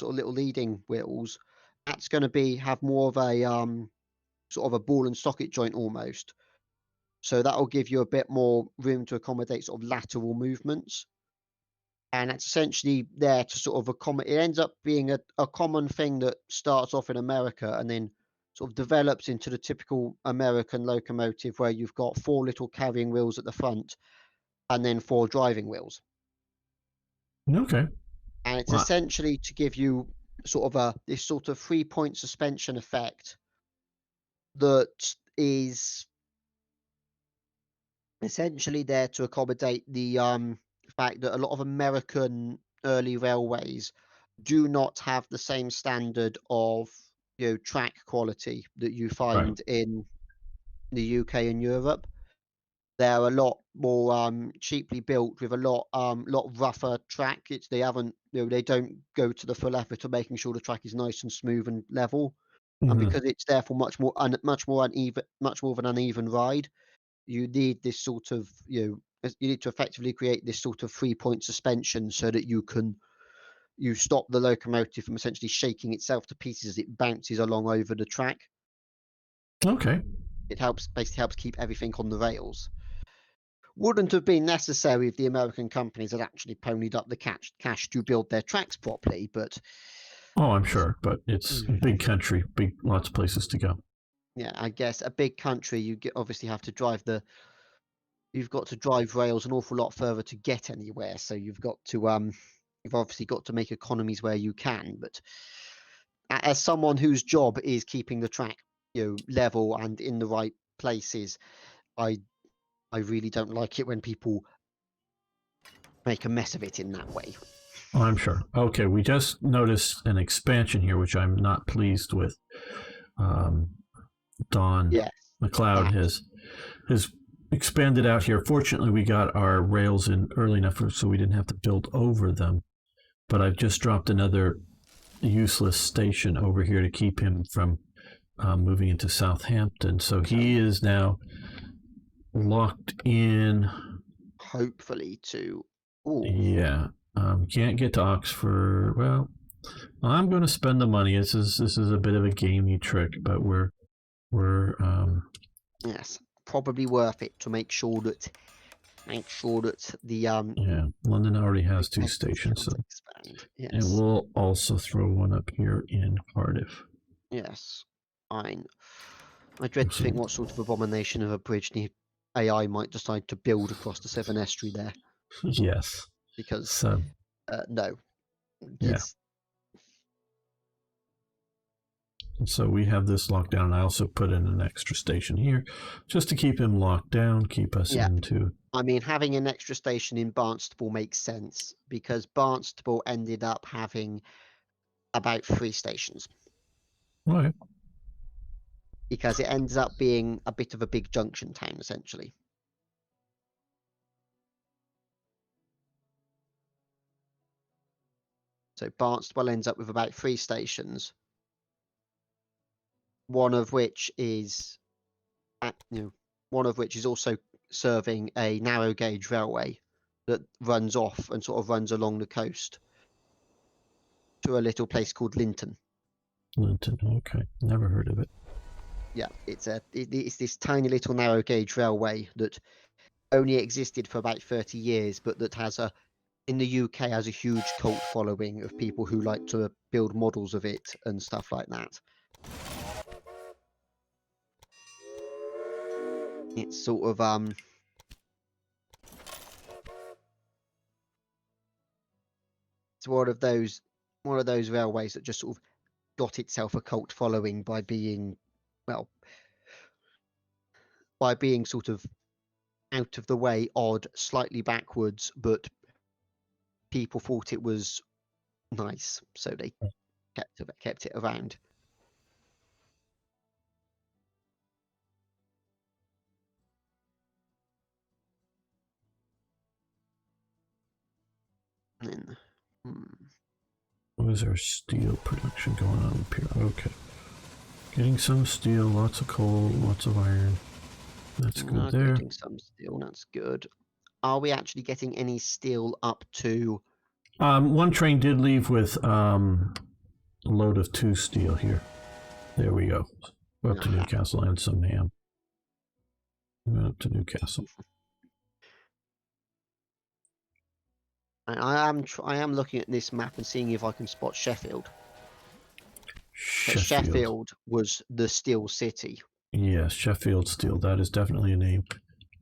little leading wheels, that's going to have more of a sort of a ball and socket joint almost. So that will give you a bit more room to accommodate sort of lateral movements. And that's essentially there to sort of accommodate. It ends up being a common thing that starts off in America and then sort of develops into the typical American locomotive, where you've got 4 little carrying wheels at the front and then 4 driving wheels. Okay. And it's essentially to give you sort of this sort of 3-point suspension effect that is essentially there to accommodate the fact that a lot of American early railways do not have the same standard of track quality that you find in the UK and Europe. They're a lot more cheaply built with a lot rougher track. They don't go to the full effort of making sure the track is nice and smooth and level. Mm-hmm. And because it's therefore much more of an uneven ride, you need this sort of you need to effectively create this sort of 3-point suspension so that you stop the locomotive from essentially shaking itself to pieces as it bounces along over the track. Okay. It basically helps keep everything on the rails. Wouldn't have been necessary if the American companies had actually ponied up the cash to build their tracks properly, but I'm sure, but it's a big country, lots of places to go. Yeah, I guess a big country, obviously have to you've got to drive rails an awful lot further to get anywhere, so you've obviously got to make economies where you can. But as someone whose job is keeping the track level and in the right places, I really don't like it when people make a mess of it in that way. I'm sure. Okay, we just noticed an expansion here, which I'm not pleased with. Don McLeod has expanded out here. Fortunately, we got our rails in early enough so we didn't have to build over them. But I've just dropped another useless station over here to keep him from moving into Southampton. So he is now locked in. Hopefully to. Ooh. Yeah. Can't get to Oxford. Well, I'm going to spend the money. This is a bit of a gamey trick, but we're yes, probably worth it to make sure that the yeah, London already has 2 stations, so expand. Yes. And we'll also throw one up here in Cardiff. Yes, I dread to think what sort of abomination of a bridge the AI might decide to build across the Severn Estuary there. Yes. Because so, no. Yeah. So we have this locked down. I also put in an extra station here just to keep him locked down, keep us into. I mean, having an extra station in Barnstaple makes sense because Barnstaple ended up having about 3 stations. Right. Because it ends up being a bit of a big junction town, essentially. So Barnstaple ends up with about 3 stations, one of which is also serving a narrow gauge railway that runs off and sort of runs along the coast to a little place called Linton. Linton, okay, never heard of it. Yeah, it's this tiny little narrow gauge railway that only existed for about 30 years, but that in the UK has a huge cult following of people who like to build models of it and stuff like that. It's sort of it's one of those railways that just sort of got itself a cult following by being sort of out of the way, odd, slightly backwards, but people thought it was nice, so they kept it around. And then, What is our steel production going on up here? Okay. Getting some steel, lots of coal, lots of iron. That's good there. Getting some steel, that's good. Are we actually getting any steel up to... one train did leave with a load of 2 steel here. There we go. We're up to Newcastle and some ham. We're up to Newcastle. I am looking at this map and seeing if I can spot Sheffield. Sheffield was the steel city. Yes, Sheffield Steel. That is definitely a name.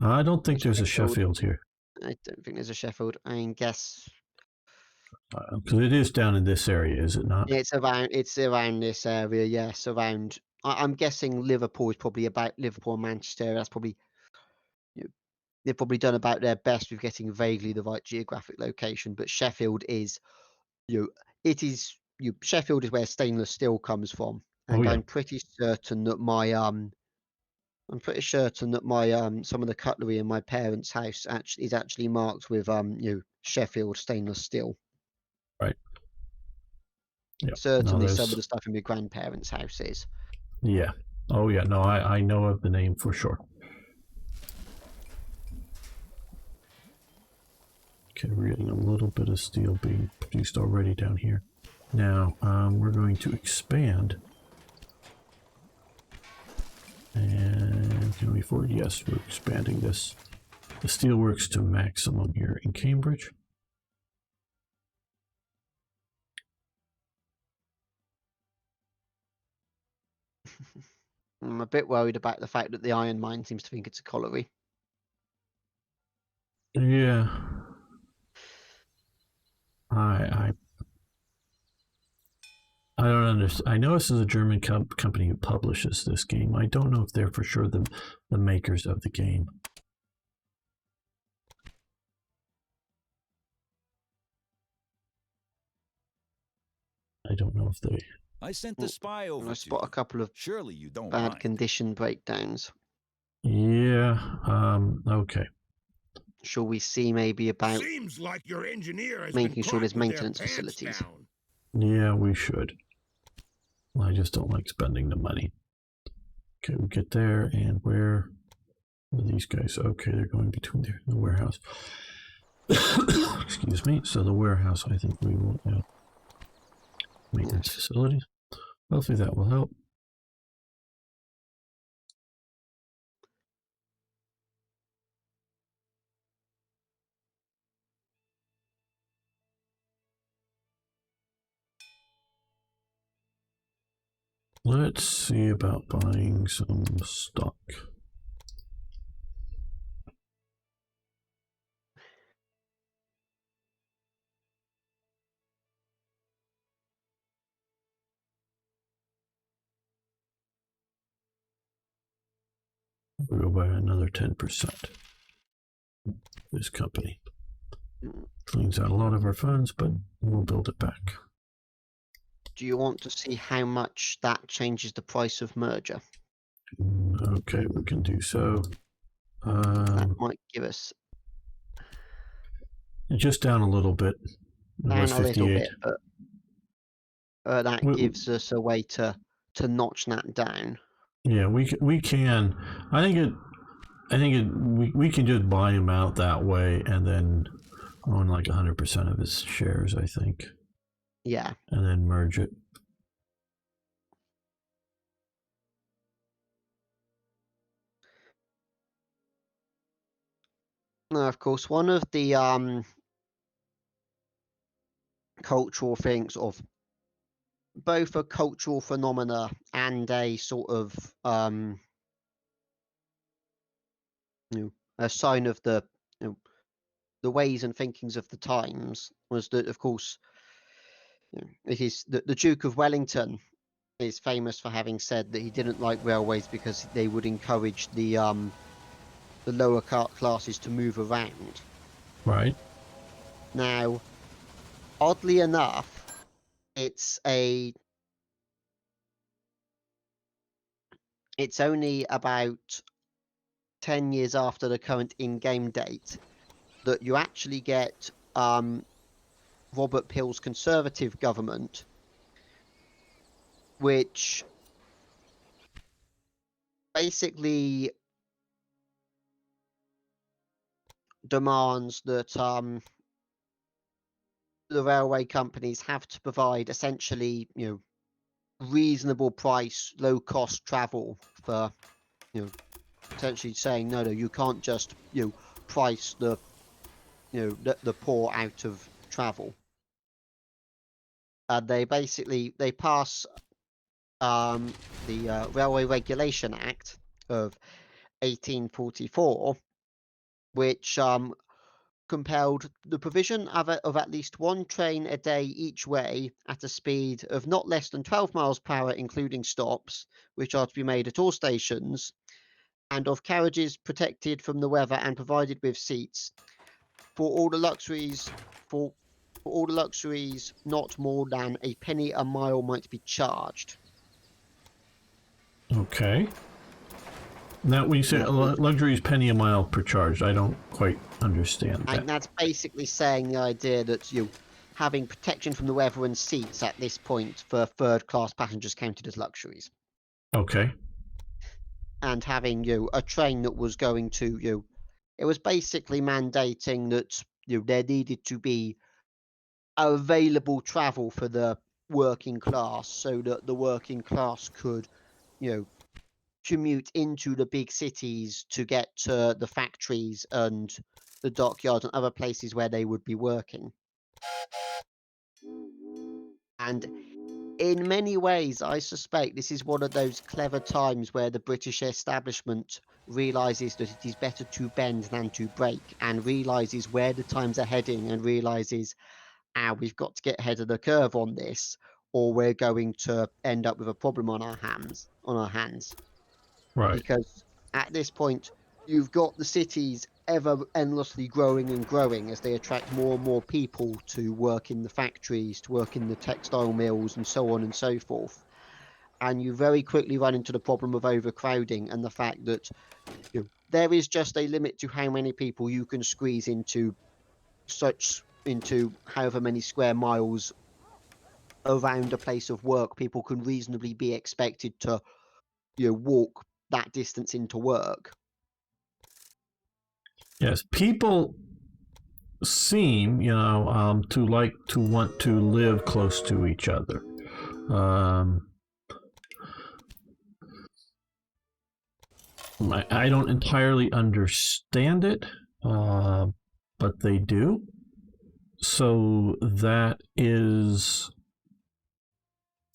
I don't think there's a Sheffield here. I don't think there's a Sheffield. I guess because it is down in this area, is it not? It's around this area. Yes, around. I'm guessing Liverpool is probably about Liverpool and Manchester. That's probably they've probably done about their best with getting vaguely the right geographic location. But Sheffield is, Sheffield is where stainless steel comes from, and I'm pretty certain that some of the cutlery in my parents' house is actually marked with Sheffield stainless steel. Right. Yep. Certainly some of the stuff in my grandparents' house is. Yeah. Oh yeah. No, I know of the name for sure. Okay, we're getting a little bit of steel being produced already down here. Now, we're going to expand. And can we afford? Yes, we're expanding this. The steelworks to maximum here in Cambridge. I'm a bit worried about the fact that the iron mine seems to think it's a colliery. Yeah. I don't understand. I know this is a German company who publishes this game. I don't know if they're for sure the makers of the game. I don't know if they... I sent the spy over. I spot a couple of surely you don't bad mind. condition breakdowns. Yeah. Okay. Shall we see maybe about Seems like your engineer has making sure there's maintenance facilities? Down. Yeah, we should. I just don't like spending the money. Okay, we get there, and where are these guys? Okay, they're going between the warehouse. Excuse me. So the warehouse, I think we will maintenance facilities. Hopefully that will help. Let's see about buying some stock. We'll go by another 10%. This company cleans out a lot of our funds, but we'll build it back. Do you want to see how much that changes the price of merger? Okay, we can do so. That might give us just down a little bit. It down was a little 58. bit, but that gives us a way to notch that down. Yeah, we can. We can just buy him out that way and then own like 100% of his shares, I think. Yeah. And then merge it. Now, of course, one of the cultural things of both a cultural phenomena and a sort of a sign of the the ways and thinkings of the times was that, of course, it is the Duke of Wellington is famous for having said that he didn't like railways because they would encourage the lower classes to move around. Right. Now, oddly enough, it's only about 10 years after the current in-game date that you actually get Robert Peel's Conservative government, which basically demands that the railway companies have to provide essentially, reasonable price, low cost travel for, essentially saying no, you can't just price the the poor out of travel. They pass the Railway Regulation Act of 1844, which compelled the provision of at least one train a day each way at a speed of not less than 12 miles per hour, including stops, which are to be made at all stations, and of carriages protected from the weather and provided with seats. For all the luxuries, not more than a penny a mile might be charged. Okay. Now, when you say luxury is penny a mile per charge, I don't quite understand that. And that's basically saying the idea that having protection from the weather and seats at this point for third-class passengers counted as luxuries. Okay. And having a train that was going to it was basically mandating that there needed to be available travel for the working class, so that the working class could commute into the big cities to get to the factories and the dockyards and other places where they would be working. And in many ways, I suspect this is one of those clever times where the British establishment realizes that it is better to bend than to break, and realizes where the times are heading, and realizes, we've got to get ahead of the curve on this, or we're going to end up with a problem on our hands. Right. Because at this point, you've got the cities ever endlessly growing and growing as they attract more and more people to work in the factories, to work in the textile mills, and so on and so forth. And you very quickly run into the problem of overcrowding and the fact that there is just a limit to how many people you can squeeze into however many square miles around a place of work people can reasonably be expected to walk that distance into work. Yes, people seem, to like to want to live close to each other. I don't entirely understand it, but they do. So that is,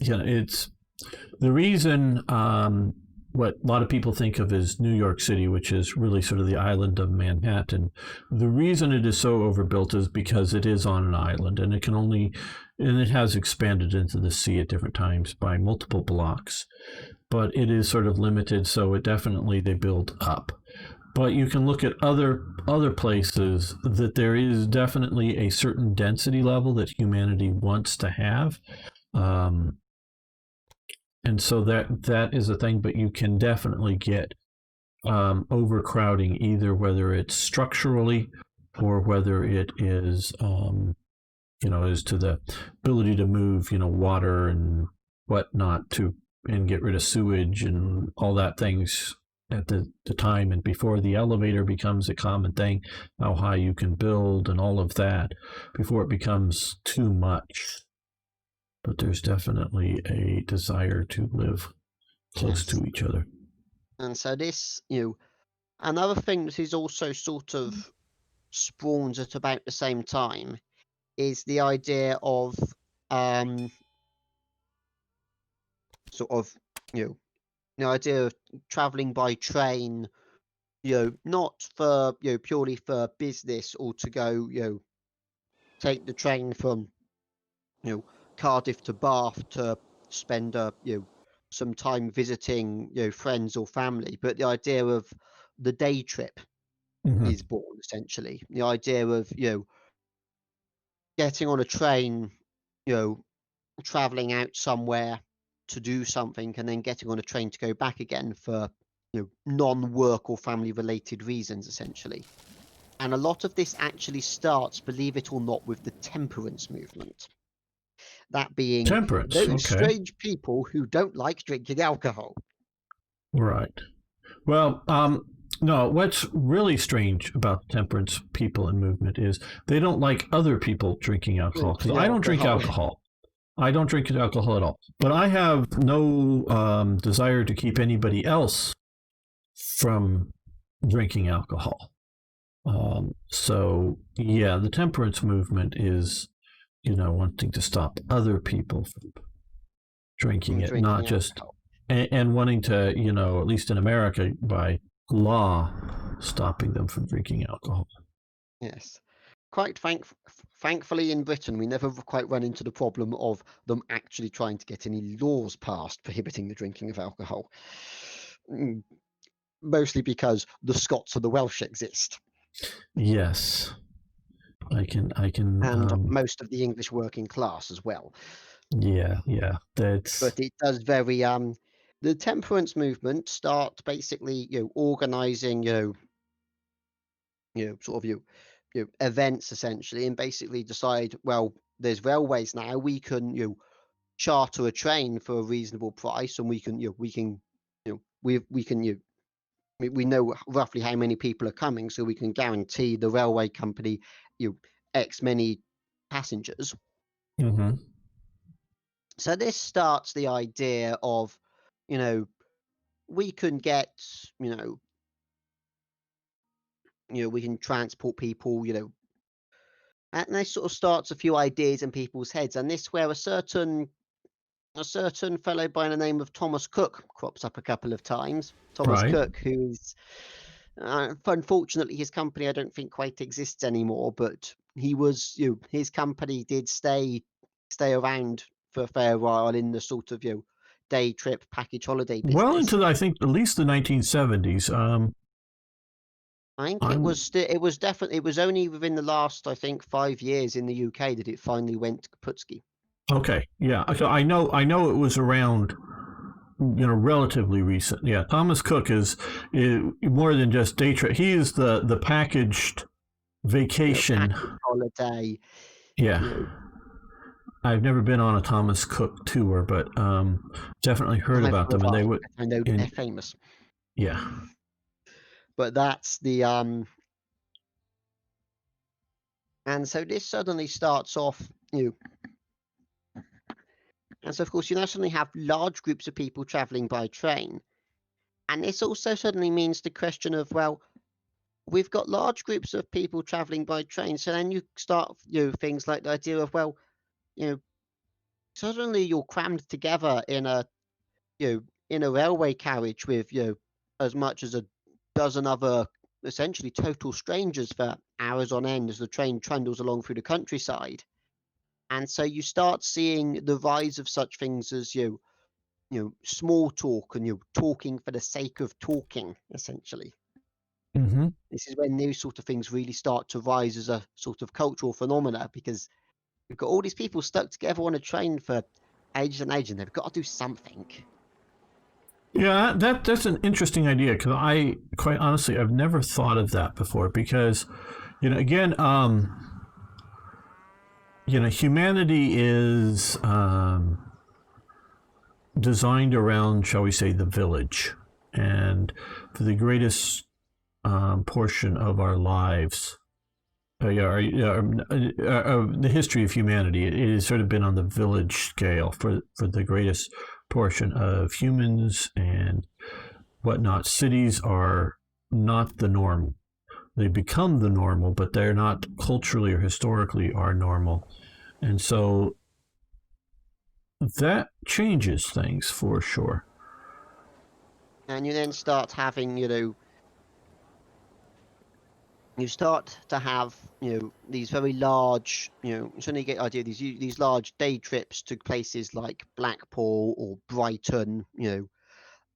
it's the reason. What a lot of people think of as New York City, which is really sort of the island of Manhattan. The reason it is so overbuilt is because it is on an island, and it has expanded into the sea at different times by multiple blocks, but it is sort of limited. So they build up. But you can look at other places that there is definitely a certain density level that humanity wants to have. And so that is a thing, but you can definitely get overcrowding, either whether it's structurally or whether it is, as to the ability to move, water and whatnot and get rid of sewage and all that things at the time and before the elevator becomes a common thing, how high you can build and all of that before it becomes too much. But there's definitely a desire to live close to each other. And so this, another thing that is also sort of spawns at about the same time is the idea of the idea of traveling by train, not for purely for business or to go, take the train from Cardiff to Bath to spend some time visiting friends or family, but the idea of the day trip is born essentially. The idea of getting on a train, traveling out somewhere to do something, and then getting on a train to go back again for non-work or family related reasons essentially. And a lot of this actually starts, believe it or not, with the temperance movement. That being temperance, those strange people who don't like drinking alcohol. Right. Well, no, what's really strange about temperance people and movement is they don't like other people drinking alcohol. Because I don't drink alcohol. I don't drink alcohol at all. But I have no desire to keep anybody else from drinking alcohol. So, yeah, the temperance movement is, wanting to stop other people from drinking it, not just, and wanting to, at least in America, by law, stopping them from drinking alcohol. Yes. Quite thankfully in Britain, we never quite run into the problem of them actually trying to get any laws passed prohibiting the drinking of alcohol. Mostly because the Scots and the Welsh exist. Yes. I can, and most of the English working class as well. Yeah, that's. But it does very the temperance movement start basically organizing sort of events essentially, and basically decide, well, there's railways now, we can charter a train for a reasonable price, and we know roughly how many people are coming, so we can guarantee the railway company X many passengers. Mm-hmm. So this starts the idea of, we can get, we can transport people, and this sort of starts a few ideas in people's heads. And this where a certain fellow by the name of Thomas Cook crops up a couple of times. Thomas Cook, who's unfortunately his company I don't think quite exists anymore, but he was, his company did stay around for a fair while in the sort of day trip package holiday business. Well into I think at least the 1970s. I think it was only within the last, I think, 5 years in the UK that it finally went to Kaputski. Okay, yeah, I know it was around, relatively recent. Yeah, Thomas Cook is more than just day trip. He is the packaged vacation holiday. Yeah. I've never been on a Thomas Cook tour, but definitely heard about them, and they would. I know they're famous. Yeah. But that's the and so this suddenly starts off, and so of course you now suddenly have large groups of people traveling by train. And this also suddenly means the question of, well, we've got large groups of people traveling by train. So then you start, things like the idea of, well, you know, suddenly you're crammed together in a railway carriage with, as much as a dozen other essentially total strangers for hours on end as the train trundles along through the countryside. And so you start seeing the rise of such things as, small talk and talking for the sake of talking, essentially. Mm-hmm. This is when these sort of things really start to rise as a sort of cultural phenomena, because we've got all these people stuck together on a train for ages and ages, and they've got to do something. Yeah, that's an interesting idea, because I, quite honestly, I've never thought of that before, because, again, humanity is designed around, shall we say, the village, and for the greatest portion of our lives, the history of humanity, it has sort of been on the village scale for the greatest portion of humans and whatnot. Cities are not the norm. They become the normal, but they're not culturally or historically our normal. And so that changes things for sure. And you then start having, you start to have, these very large, suddenly you get the idea of these large day trips to places like Blackpool or Brighton,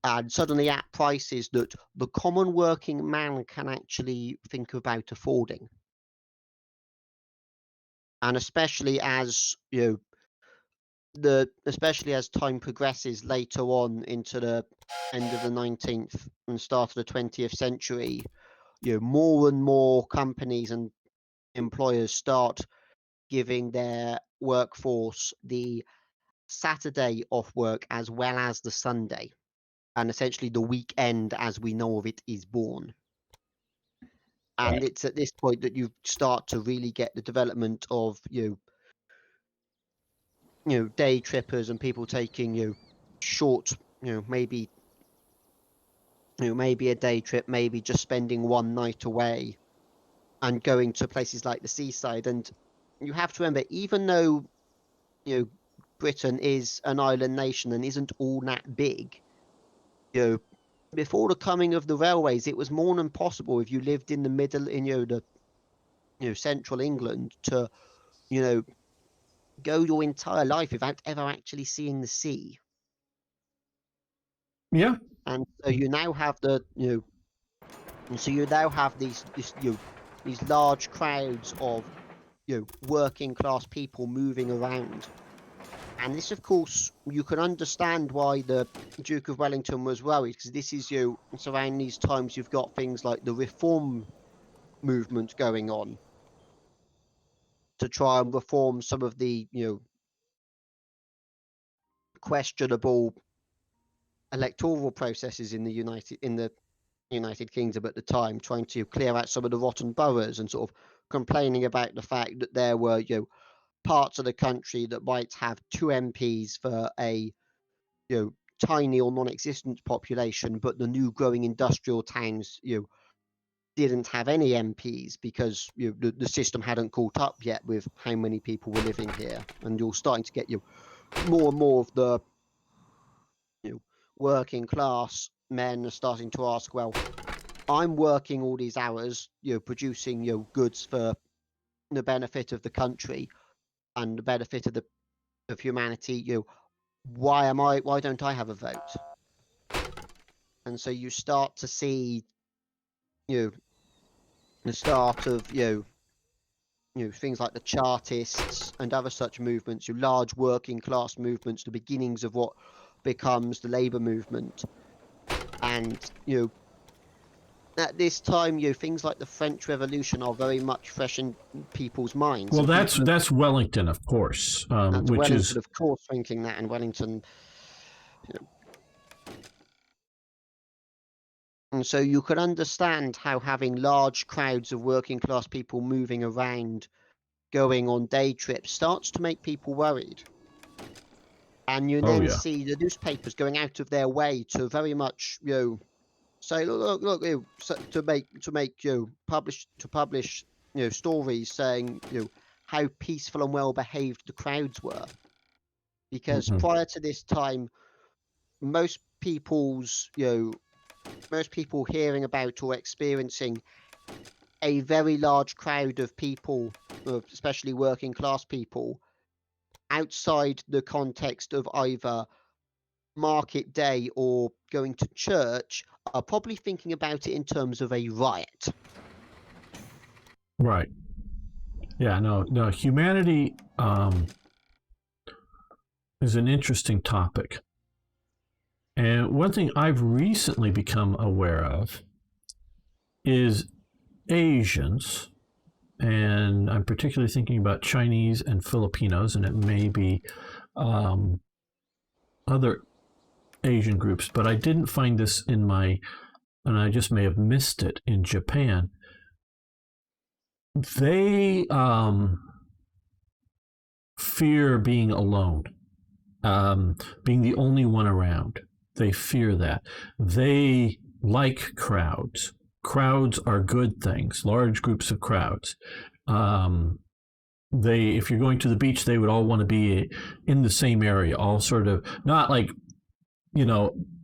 and suddenly at prices that the common working man can actually think about affording. And especially as, especially as time progresses later on into the end of the 19th and start of the 20th century, more and more companies and employers start giving their workforce the Saturday off work as well as the Sunday. And essentially the weekend as we know of it is born. And it's at this point that you start to really get the development of, day trippers and people taking, short, maybe a day trip, maybe just spending one night away and going to places like the seaside. And you have to remember, even though, Britain is an island nation and isn't all that big, before the coming of the railways, it was more than possible if you lived in the middle, in, central England, to, go your entire life without ever actually seeing the sea. Yeah. And so you now have these large crowds of, working class people moving around. And this, of course, you can understand why the Duke of Wellington was worried, because this is, it's around these times you've got things like the reform movement going on to try and reform some of the, questionable electoral processes in the United Kingdom at the time, trying to clear out some of the rotten boroughs and sort of complaining about the fact that there were, parts of the country that might have 2 MPs for a, tiny or non-existent population, but the new growing industrial towns, didn't have any MPs because the system hadn't caught up yet with how many people were living here, and you're starting to get more and more of the working class men are starting to ask, well, I'm working all these hours, producing goods for the benefit of the country and the benefit of humanity. Why don't I have a vote? And so you start to see the start of things like the Chartists and other such movements, large working class movements, the beginnings of what becomes the Labour movement. And at this time, things like the French Revolution are very much fresh in people's minds. Well, that's Wellington, of course, which Wellington, is, of course, thinking that, and Wellington And so you can understand how having large crowds of working class people moving around, going on day trips, starts to make people worried. And you Oh then yeah. see the newspapers going out of their way to very much, say, look, to make, publish, stories saying, how peaceful and well behaved the crowds were. Because Hmm. prior to this time, most people's, most people hearing about or experiencing a very large crowd of people, especially working class people, outside the context of either market day or going to church, are probably thinking about it in terms of a riot. Right. Yeah. No. Humanity is an interesting topic, and one thing I've recently become aware of is Asians, and I'm particularly thinking about Chinese and Filipinos, and it may be other Asian groups, but I didn't find this in my, and I just may have missed it in Japan. They fear being alone, being the only one around. They fear that. They like crowds. Crowds are good things, large groups of crowds. If you're going to the beach, they would all want to be in the same area, all sort of, not like,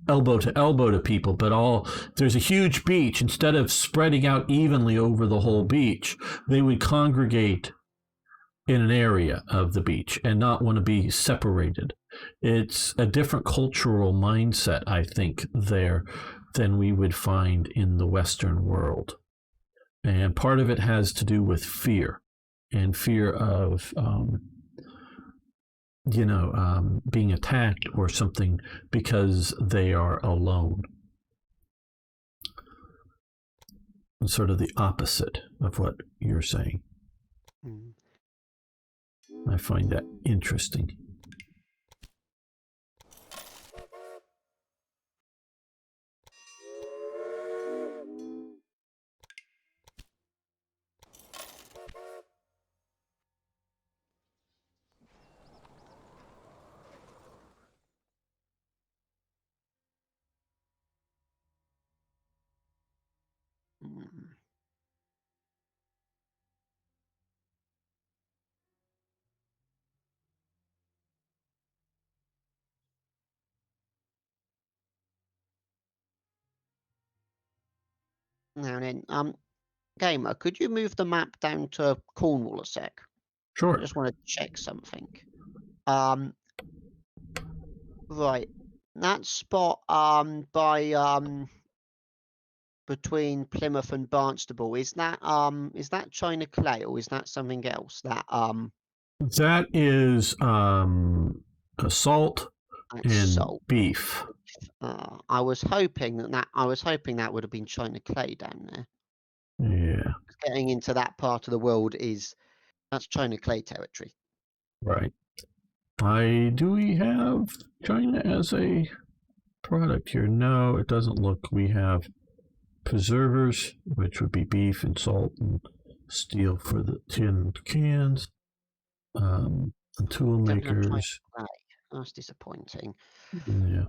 elbow to elbow to people, but there's a huge beach. Instead of spreading out evenly over the whole beach, they would congregate in an area of the beach and not want to be separated. It's a different cultural mindset, I think, there than we would find in the Western world. And part of it has to do with fear, and fear of being attacked or something because they are alone. It's sort of the opposite of what you're saying. Mm. I find that interesting. Mm. Now then, Gamer, could you move the map down to Cornwall a sec? I Sure. just want to check something. Right. That spot by between Plymouth and Barnstable, is that China clay or is that something else? That is salt That's and salt. beef. I was hoping that would have been China clay down there. Yeah, Getting into that part of the world that's China clay territory. right. Do we have China as a product here? No, it doesn't look. We have preservers, which would be beef and salt and steel for the tin cans, and tool Don't have China makers. clay. That's disappointing. Yeah.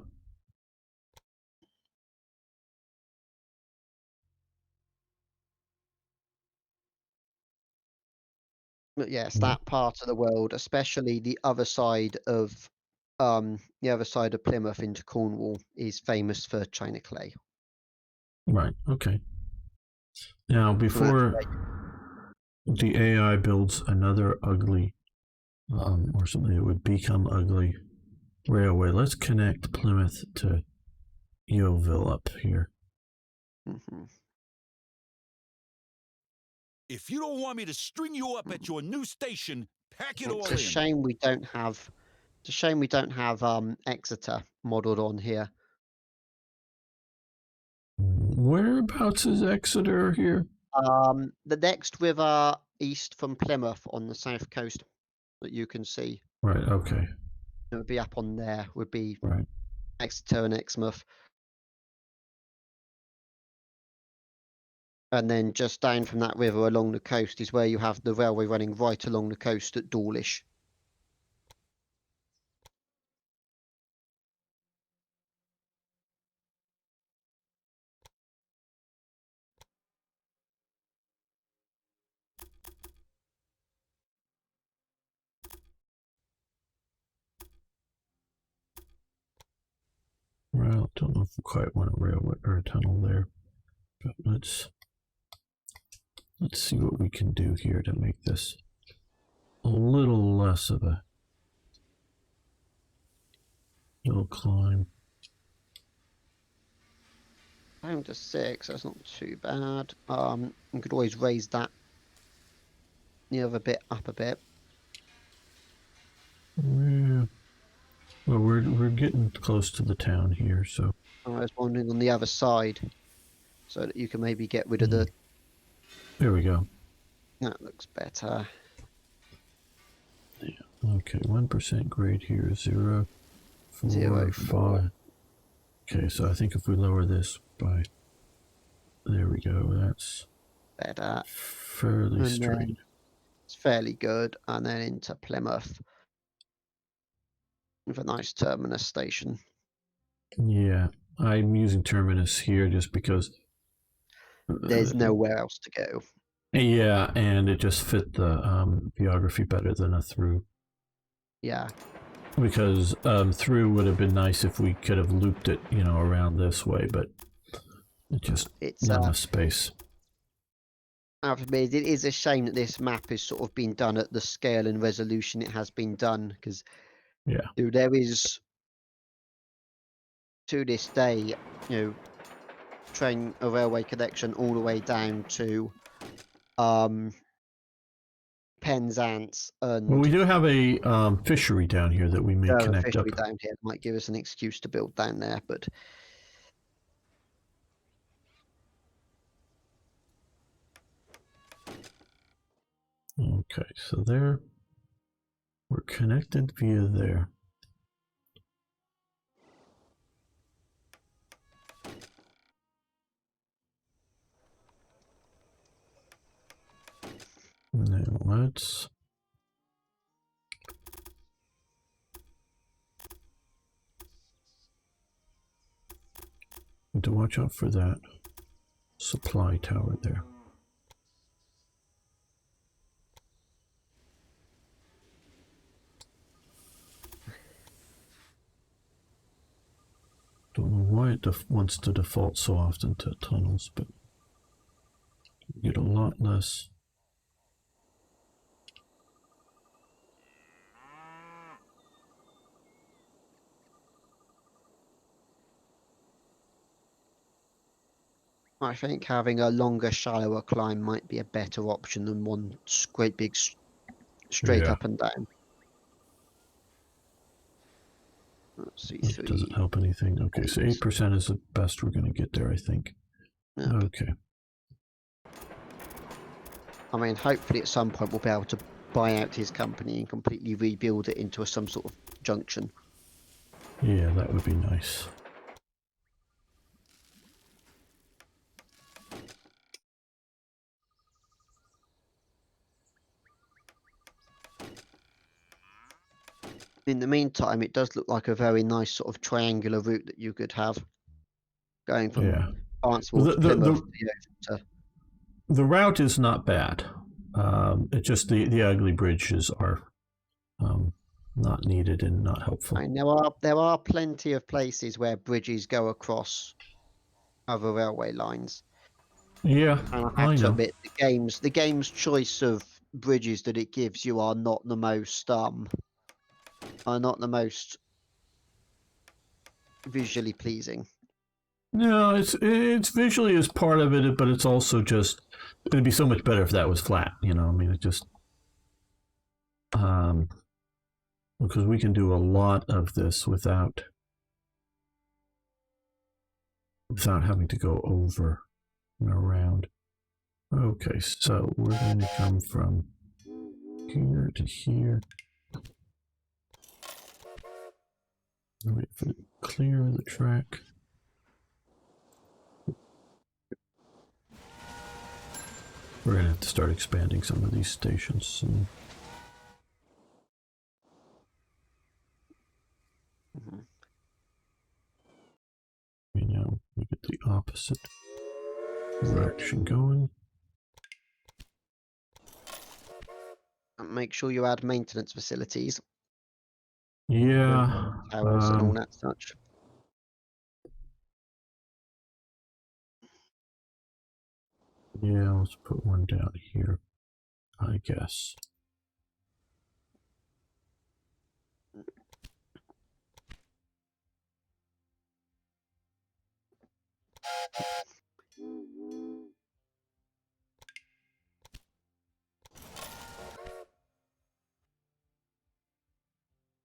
But yes, that part of the world, especially the other side of Plymouth into Cornwall, is famous for China clay. Right. Okay. Now, before the AI builds another ugly, or something that would become ugly railway, let's connect Plymouth to Yeovil up here. Mm-hmm. If you don't want me to string you up at your new station, pack it all It's in. a shame we don't have. It's a shame we don't have Exeter modelled on here. Whereabouts is Exeter here? The next river east from Plymouth on the south coast that you can see. Right. Okay. It would be up on there. Would be Right. Exeter and Exmouth. And then just down from that river along the coast is where you have the railway running right along the coast at Dawlish. Well, don't know if we quite want a railway or a tunnel there, but let's see what we can do here to make this a little less of a hill climb. Down to 6, that's not too bad. You could always raise that the other bit up a bit. Yeah. Well, we're getting close to the town here, so. I was wondering on the other side, so that you can maybe get rid of the. There we go. That looks better. Yeah. Okay. 1% grade here. 0, 4, 0, 5. Okay, so I think if we lower this by, there we go. That's better. fairly And straight. It's fairly good, and then into Plymouth with a nice terminus station. Yeah, I'm using terminus here just because there's nowhere else to go. Yeah, and it just fit the geography better than a through. Yeah. Because through would have been nice if we could have looped it, you know, around this way, but it's not enough space. I have to admit, it is a shame that this map is sort of been done at the scale and resolution it has been done, because there is, to this day, you know, a railway connection all the way down to Penzance, and well, we do have a fishery down here that we may connect up. Fishery down here might give us an excuse to build down there, but okay, so there we're connected via there. Now let's need to watch out for that supply tower there. Don't know why it wants to default so often to tunnels, but you get a lot less. I think having a longer, shallower climb might be a better option than one great big straight up and down. Let's see, That doesn't help anything. Okay, so 8% is the best we're going to get there, I think. Yep. Okay. I mean, hopefully at some point we'll be able to buy out his company and completely rebuild it into some sort of junction. Yeah, that would be nice. In the meantime, it does look like a very nice sort of triangular route that you could have going from Barnstable to Plymouth. The route is not bad. It's just the ugly bridges are not needed and not helpful. And there are plenty of places where bridges go across other railway lines. Yeah, and I have to admit, the game's choice of bridges that it gives you are not the most visually pleasing. No, it's visually as part of it, but it's also just it'd be so much better if that was flat. You know, I mean, it just because we can do a lot of this without having to go over and around. Okay, so we're going to come from here to here. Wait for it to clear the track. We're going to have to start expanding some of these stations soon. Mhm. You know, we get the opposite direction going. And make sure you add maintenance facilities. Yeah. Towers and all that such. Yeah, let's put one down here, I guess.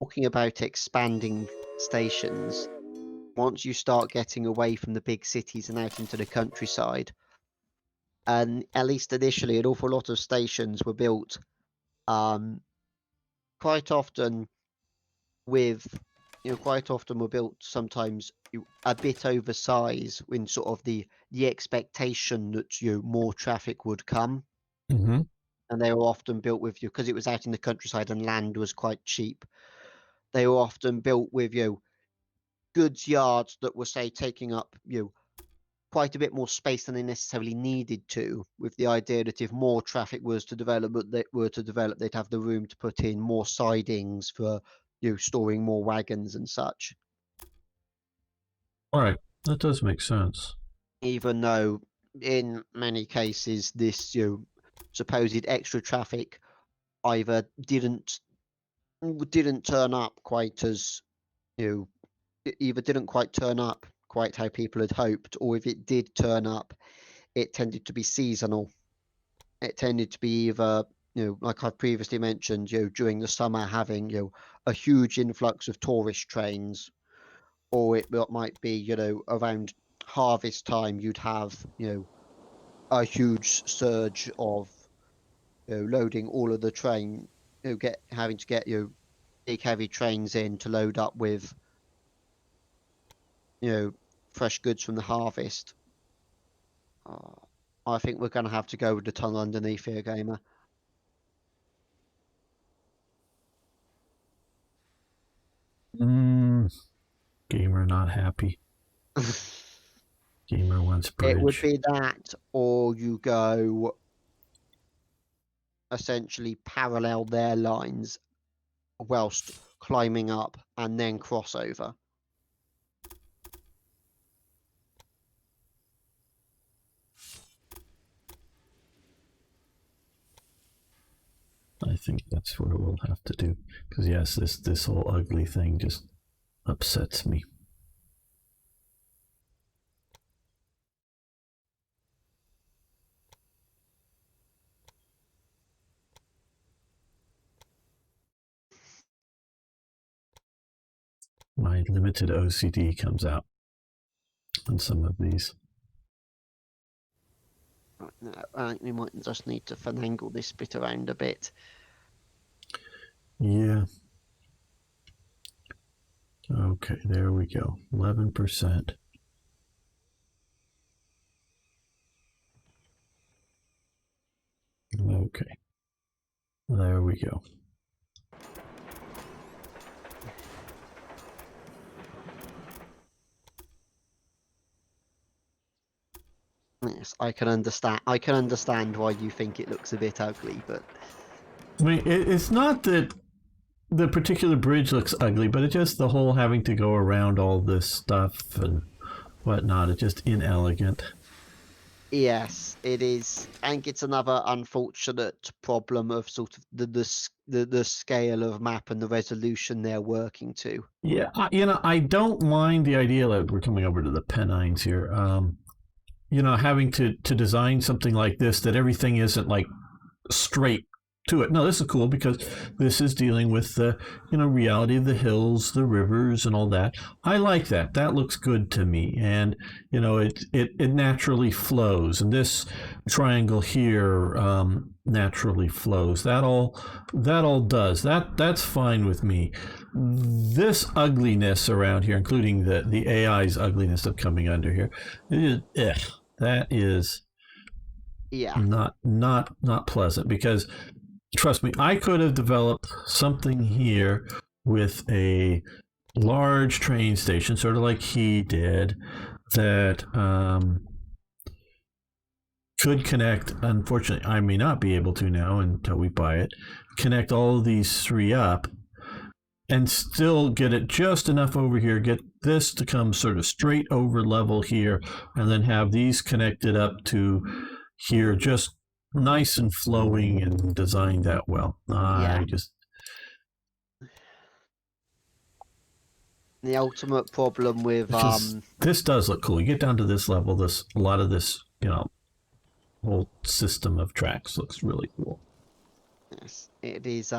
Talking about expanding stations, once you start getting away from the big cities and out into the countryside, and at least initially, an awful lot of stations were built quite often with, quite often were built sometimes a bit oversized in sort of the expectation that more traffic would come. Mm-hmm. And they were often built with because it was out in the countryside and land was quite cheap. They were often built with goods yards that were, say, taking up quite a bit more space than they necessarily needed to, with the idea that if more traffic was to develop, they'd have the room to put in more sidings for storing more wagons and such. All right, that does make sense. Even though in many cases this supposed extra traffic either didn't turn up quite as either didn't quite turn up quite how people had hoped, or if it did turn up, it tended to be seasonal. It tended to be either, like I've previously mentioned, during the summer having, a huge influx of tourist trains, or it might be, around harvest time, you'd have, a huge surge of, loading all of the train, having to get, big heavy trains in to load up with, fresh goods from the harvest. I think we're going to have to go with the tunnel underneath here, Gamer. Gamer not happy. Gamer wants bridge. It would be that, or you go essentially parallel their lines whilst climbing up and then crossover. I think that's what we'll have to do. Because yes, this whole ugly thing just upsets me. My limited OCD comes out on some of these. No, I think we might just need to finagle this bit around a bit. Yeah. Okay, there we go. 11%. Okay. There we go. Yes, I can understand why you think it looks a bit ugly, but I mean, it's not that the particular bridge looks ugly, but it's just the whole having to go around all this stuff and whatnot. It's just inelegant. yes, it is. I think it's another unfortunate problem of sort of the scale of map and the resolution they're working to. Yeah, I don't mind the idea that we're coming over to the Pennines here. Having to design something like this, that everything isn't like straight to it. No, this is cool because this is dealing with the reality of the hills, the rivers, and all that. I like that. That looks good to me, and it naturally flows. And this triangle here naturally flows. That all does. That's fine with me. This ugliness around here, including the AI's ugliness of coming under here, that is. Yeah. Not pleasant, because trust me, I could have developed something here with a large train station, sort of like he did, that could connect. Unfortunately, I may not be able to now until we buy it. Connect all of these three up and still get it just enough over here, get this to come sort of straight over level here, and then have these connected up to here, just nice and flowing and designed that well. The ultimate problem with this does look cool. You get down to this level, a lot of this, whole system of tracks looks really cool. Yes, it is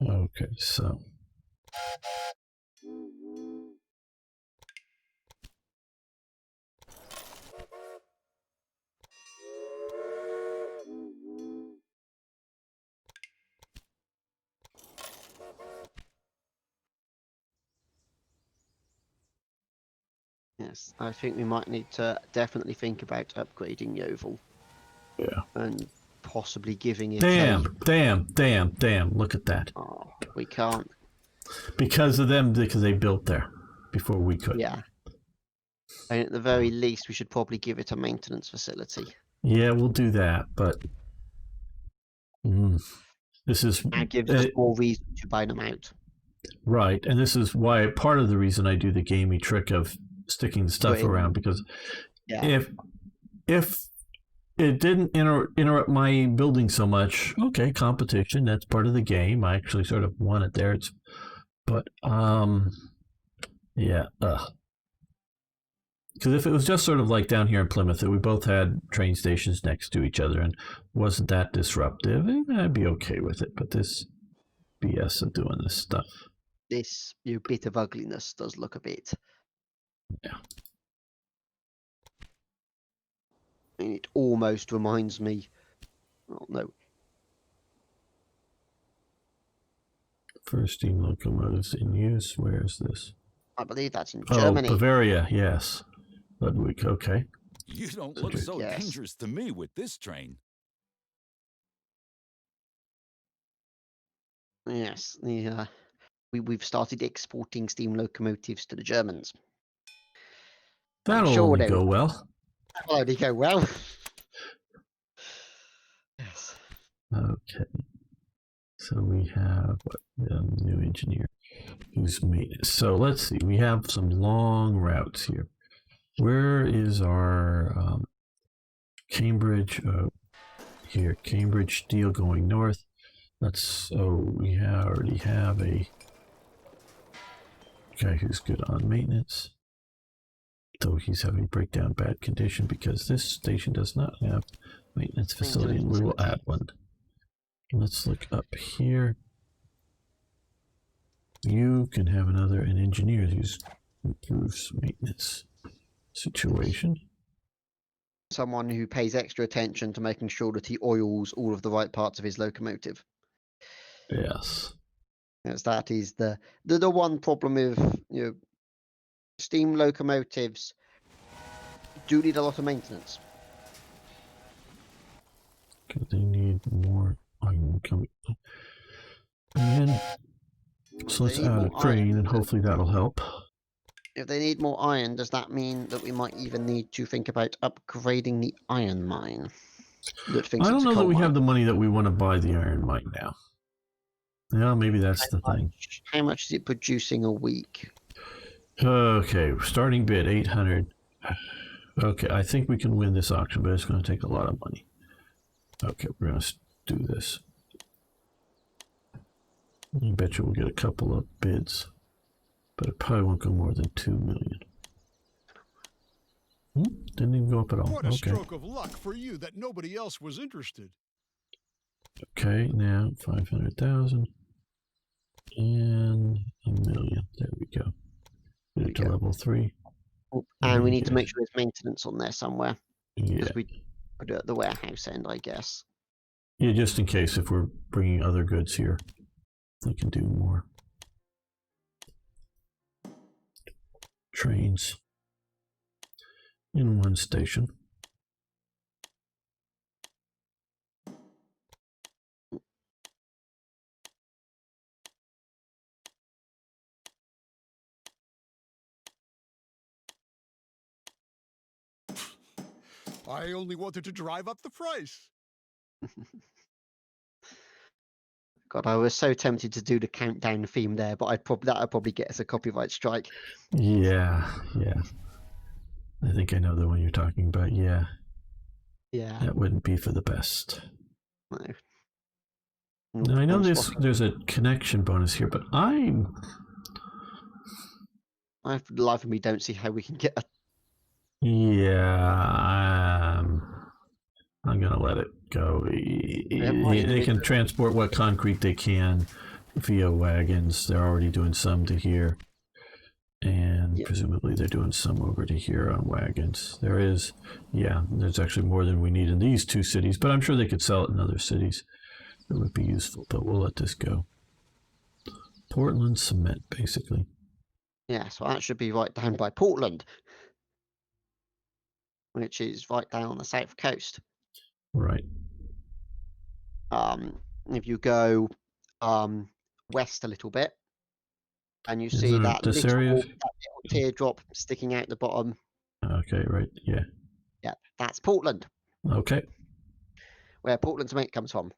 Okay, so yes, I think we might need to definitely think about upgrading the oval. Yeah. And possibly giving it damn, look at that. Oh, we can't. Because of them, because they built there before we could. Yeah. And at the very least, we should probably give it a maintenance facility. Yeah, we'll do that, but this is... And gives us more reason to buy them out. Right, and this is why part of the reason I do the gamey trick of sticking stuff around, because if it didn't interrupt my building so much, okay, competition, that's part of the game. I actually sort of want it there. But because if it was just sort of like down here in Plymouth, that we both had train stations next to each other and wasn't that disruptive, I'd be okay with it. But this BS of doing this stuff, this bit of ugliness does look a bit. Yeah. And it almost reminds me. Oh no. First steam locomotives in use. Where is this? I believe that's in Germany. Oh, Bavaria, yes. Ludwig, okay. You don't look so dangerous to me with this train. Yes, we've started exporting steam locomotives to the Germans. That'll only go well. That'll only go well. Yes. Okay. So we have new engineer who's made it. So let's see. We have some long routes here. Where is our Cambridge? Here, Cambridge steel going north. We already have a guy who's good on maintenance. Though he's having breakdown bad condition because this station does not have maintenance facility, and we will add one. Let's look up here. You can have an engineer who improves maintenance situation. Someone who pays extra attention to making sure that he oils all of the right parts of his locomotive. Yes. Yes, that is the one problem with steam locomotives do need a lot of maintenance. Okay, they need more iron coming in. So let's add a crane and hopefully that'll help. If they need more iron, does that mean that we might even need to think about upgrading the iron mine? I don't know that we have the money that we want to buy the iron mine now. Yeah, maybe that's the thing. How much is it producing a week? Okay, starting bid 800. Okay, I think we can win this auction, but it's going to take a lot of money. Okay, we're going to do this. I bet you we'll get a couple of bids, but it probably won't go more than 2 million. Didn't even go up at all. What a stroke of luck for you that nobody else was interested. Okay, now 500,000 and 1 million. There we go. Get it to level 3. And we need to make sure there's maintenance on there somewhere. Yeah. Because we put it at the warehouse end, I guess. Yeah, just in case if we're bringing other goods here, we can do more. Trains in one station. I only wanted to drive up the price. God, I was so tempted to do the countdown theme there, but that'd probably get us a copyright strike. Yeah, yeah. I think I know the one you're talking about. Yeah. Yeah. That wouldn't be for the best. No. Now, I know there's a connection bonus here, but I for the life of me don't see how we can get a... Yeah, I'm gonna let it go. They can transport what concrete they can via wagons. They're already doing some to here, and presumably they're doing some over to here on wagons. There's actually more than we need in these two cities, but I'm sure they could sell it in other cities. It would be useful, but we'll let this go. Portland cement, basically. Yeah, so that should be right down by Portland, which is right down on the south coast. Right. If you go west a little bit, and you see that little teardrop sticking out the bottom. Okay, right, yeah. Yeah, that's Portland. Okay. Where Portland cement comes from.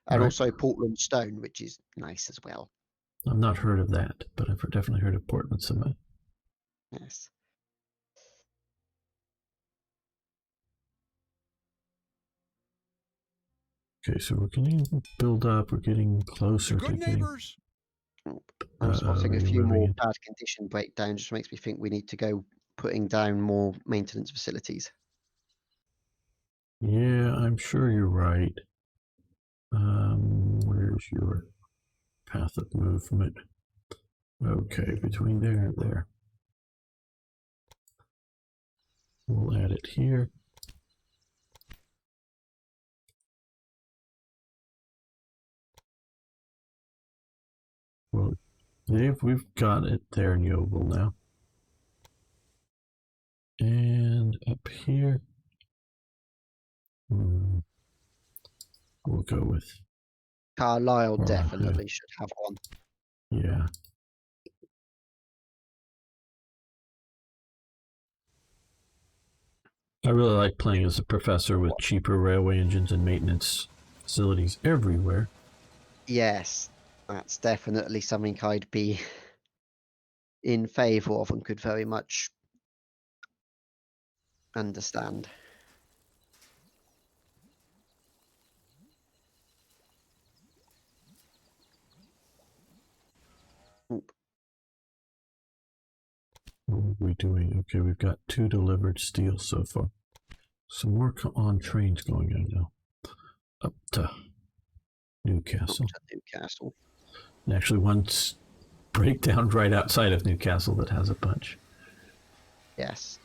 And also Portland stone, which is nice as well. I've not heard of that, but I've definitely heard of Portland cement. Yes. Okay, so we're getting build up. We're getting closer to neighbors. I'm spotting a few more bad condition breakdowns, which makes me think we need to go putting down more maintenance facilities. Yeah, I'm sure you're right. Where's your path of movement? Okay, between there and there. We'll add it here. Well, we've got it there in Yeovil now. And up here, we'll go with Carlisle definitely should have one. Yeah. I really like playing as a professor with cheaper railway engines and maintenance facilities everywhere. Yes, that's definitely something I'd be in favour of and could very much understand. Oop. What are we doing? Okay, we've got 2 delivered steel so far. Some work on trains going on now. Up to Newcastle. And actually, one's breakdown right outside of Newcastle that has a bunch. Yes.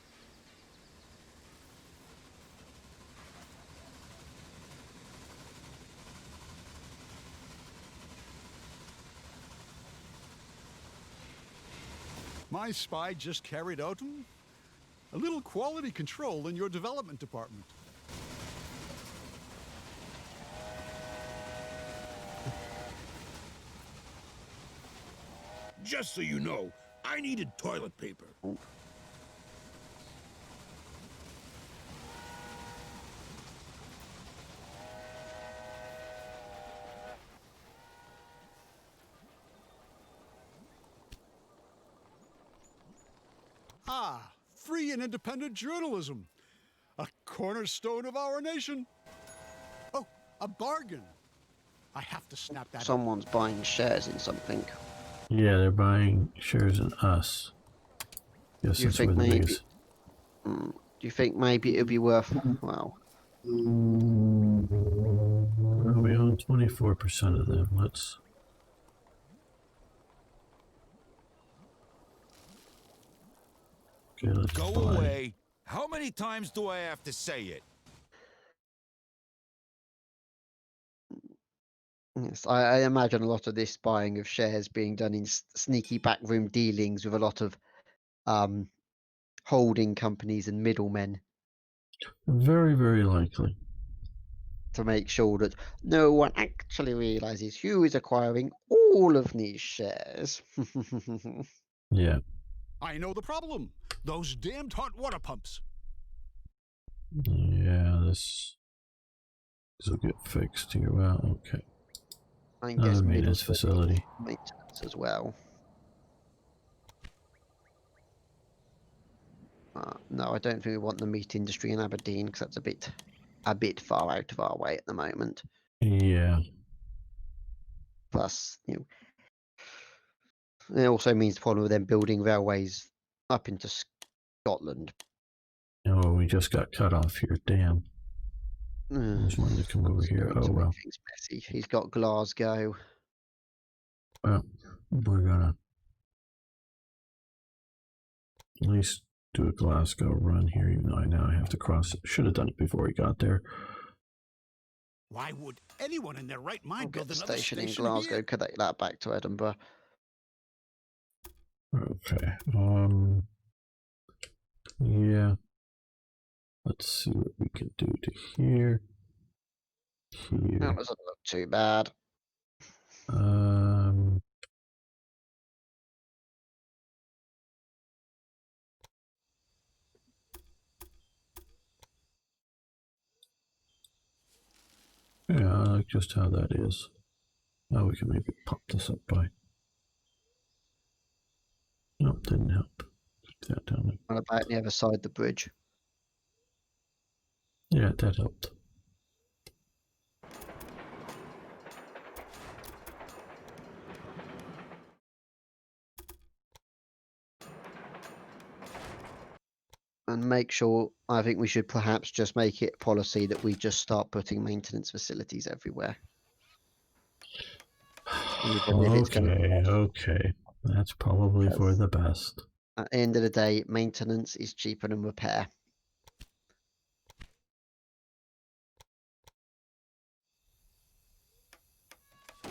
My spy just carried out a little quality control in your development department. Just so you know, I needed toilet paper. Ah, free and independent journalism. A cornerstone of our nation. Oh, a bargain. I have to snap that. Someone's buying shares in something. Yeah, they're buying shares in us. Yes, Do you think maybe? Do you think maybe it'd be worth? Well, we own 24% of them. Let's. Okay, let's go away. How many many times do I have to say it? Yes, I imagine a lot of this buying of shares being done in sneaky backroom dealings with a lot of holding companies and middlemen Very, very likely. to make sure that no one actually realizes who is acquiring all of these shares. Yeah. I know the problem. Those damned hot water pumps. Yeah, this will get fixed here. Well, okay. I Another guess maintenance facility. maintenance as well. No, I don't think we want the meat industry in Aberdeen because that's a bit far out of our way at the moment. Yeah. Plus, it also means the problem with them building railways up into Scotland. Oh, we just got cut off here. Damn. I just wanted to come over That's here. going Oh, to make well. things messy. He's got Glasgow. Well, we're gonna at least do a Glasgow run here, even though I now have to cross it. Should have done it before he got there. Why would anyone in their right mind Get build the another station in station Glasgow, here? connect that back to Edinburgh. Okay. Yeah. Let's see what we can do to here. Here. That doesn't look too bad. Yeah, I like just how that is. Now we can maybe pop this up by. Nope, didn't help. Put that down there. What about the other side of the bridge? Yeah, that helped. And make sure, I think we should perhaps just make it policy that we just start putting maintenance facilities everywhere. Okay. That's probably for the best. At the end of the day, maintenance is cheaper than repair.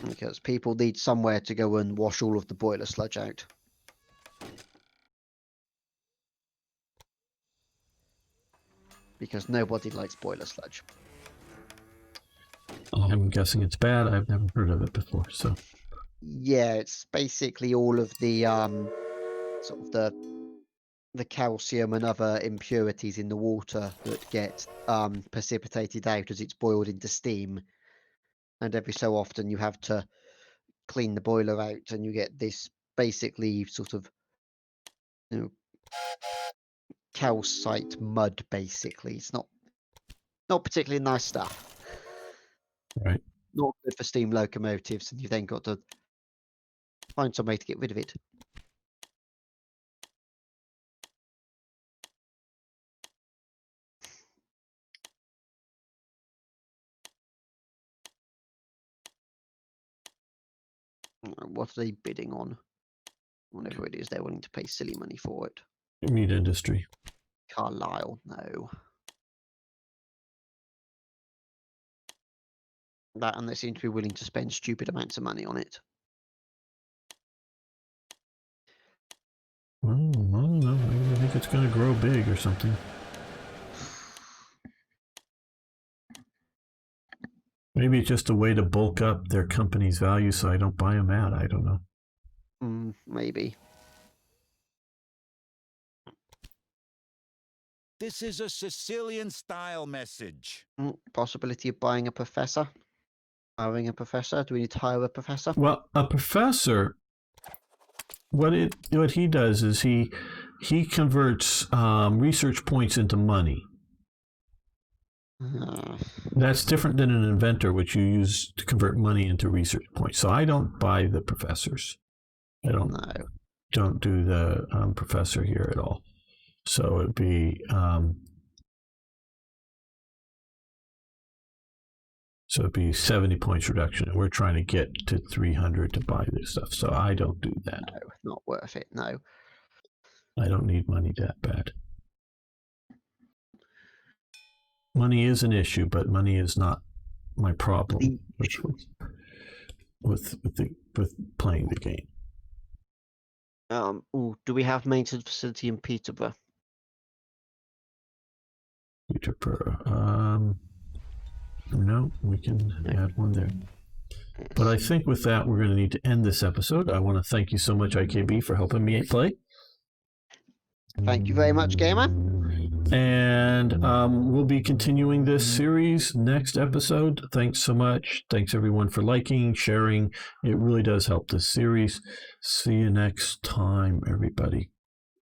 Because people need somewhere to go and wash all of the boiler sludge out. Because nobody likes boiler sludge. I'm guessing it's bad. I've never heard of it before, so. Yeah, it's basically all of the sort of the calcium and other impurities in the water that get precipitated out as it's boiled into steam. And every so often you have to clean the boiler out and you get this basically sort of calcite mud basically. It's not particularly nice stuff. Right. Not good for steam locomotives, and you've then got to find some way to get rid of it. What are they bidding on? Whatever it is, they're willing to pay silly money for it. Meat industry. Carlisle, no. That, and they seem to be willing to spend stupid amounts of money on it. Well, I don't know. Maybe I think it's going to grow big or something. Maybe it's just a way to bulk up their company's value so I don't buy them out. I don't know. Maybe. This is a Sicilian-style message. Possibility of buying a professor? Hiring a professor? Do we need to hire a professor? Well, a professor, what he does is he converts research points into money. That's different than an inventor, which you use to convert money into research points. So I don't buy the professors. I don't do the professor here at all. So it'd be so it'd be 70 points reduction, and we're trying to get to 300 to buy this stuff. So I don't do that. No, not worth it. No. I don't need money that bad. money is an issue, but money is not my problem with playing the game. Do we have maintenance facility in Peterborough? Peterborough. No, we can add one there. Yes. But I think with that, we're going to need to end this episode. I want to thank you so much, IKB, for helping me play. Thank you very much, Gamer. And we'll be continuing this series next episode. Thanks so much. Thanks, everyone, for liking, sharing. It really does help this series. See you next time, everybody.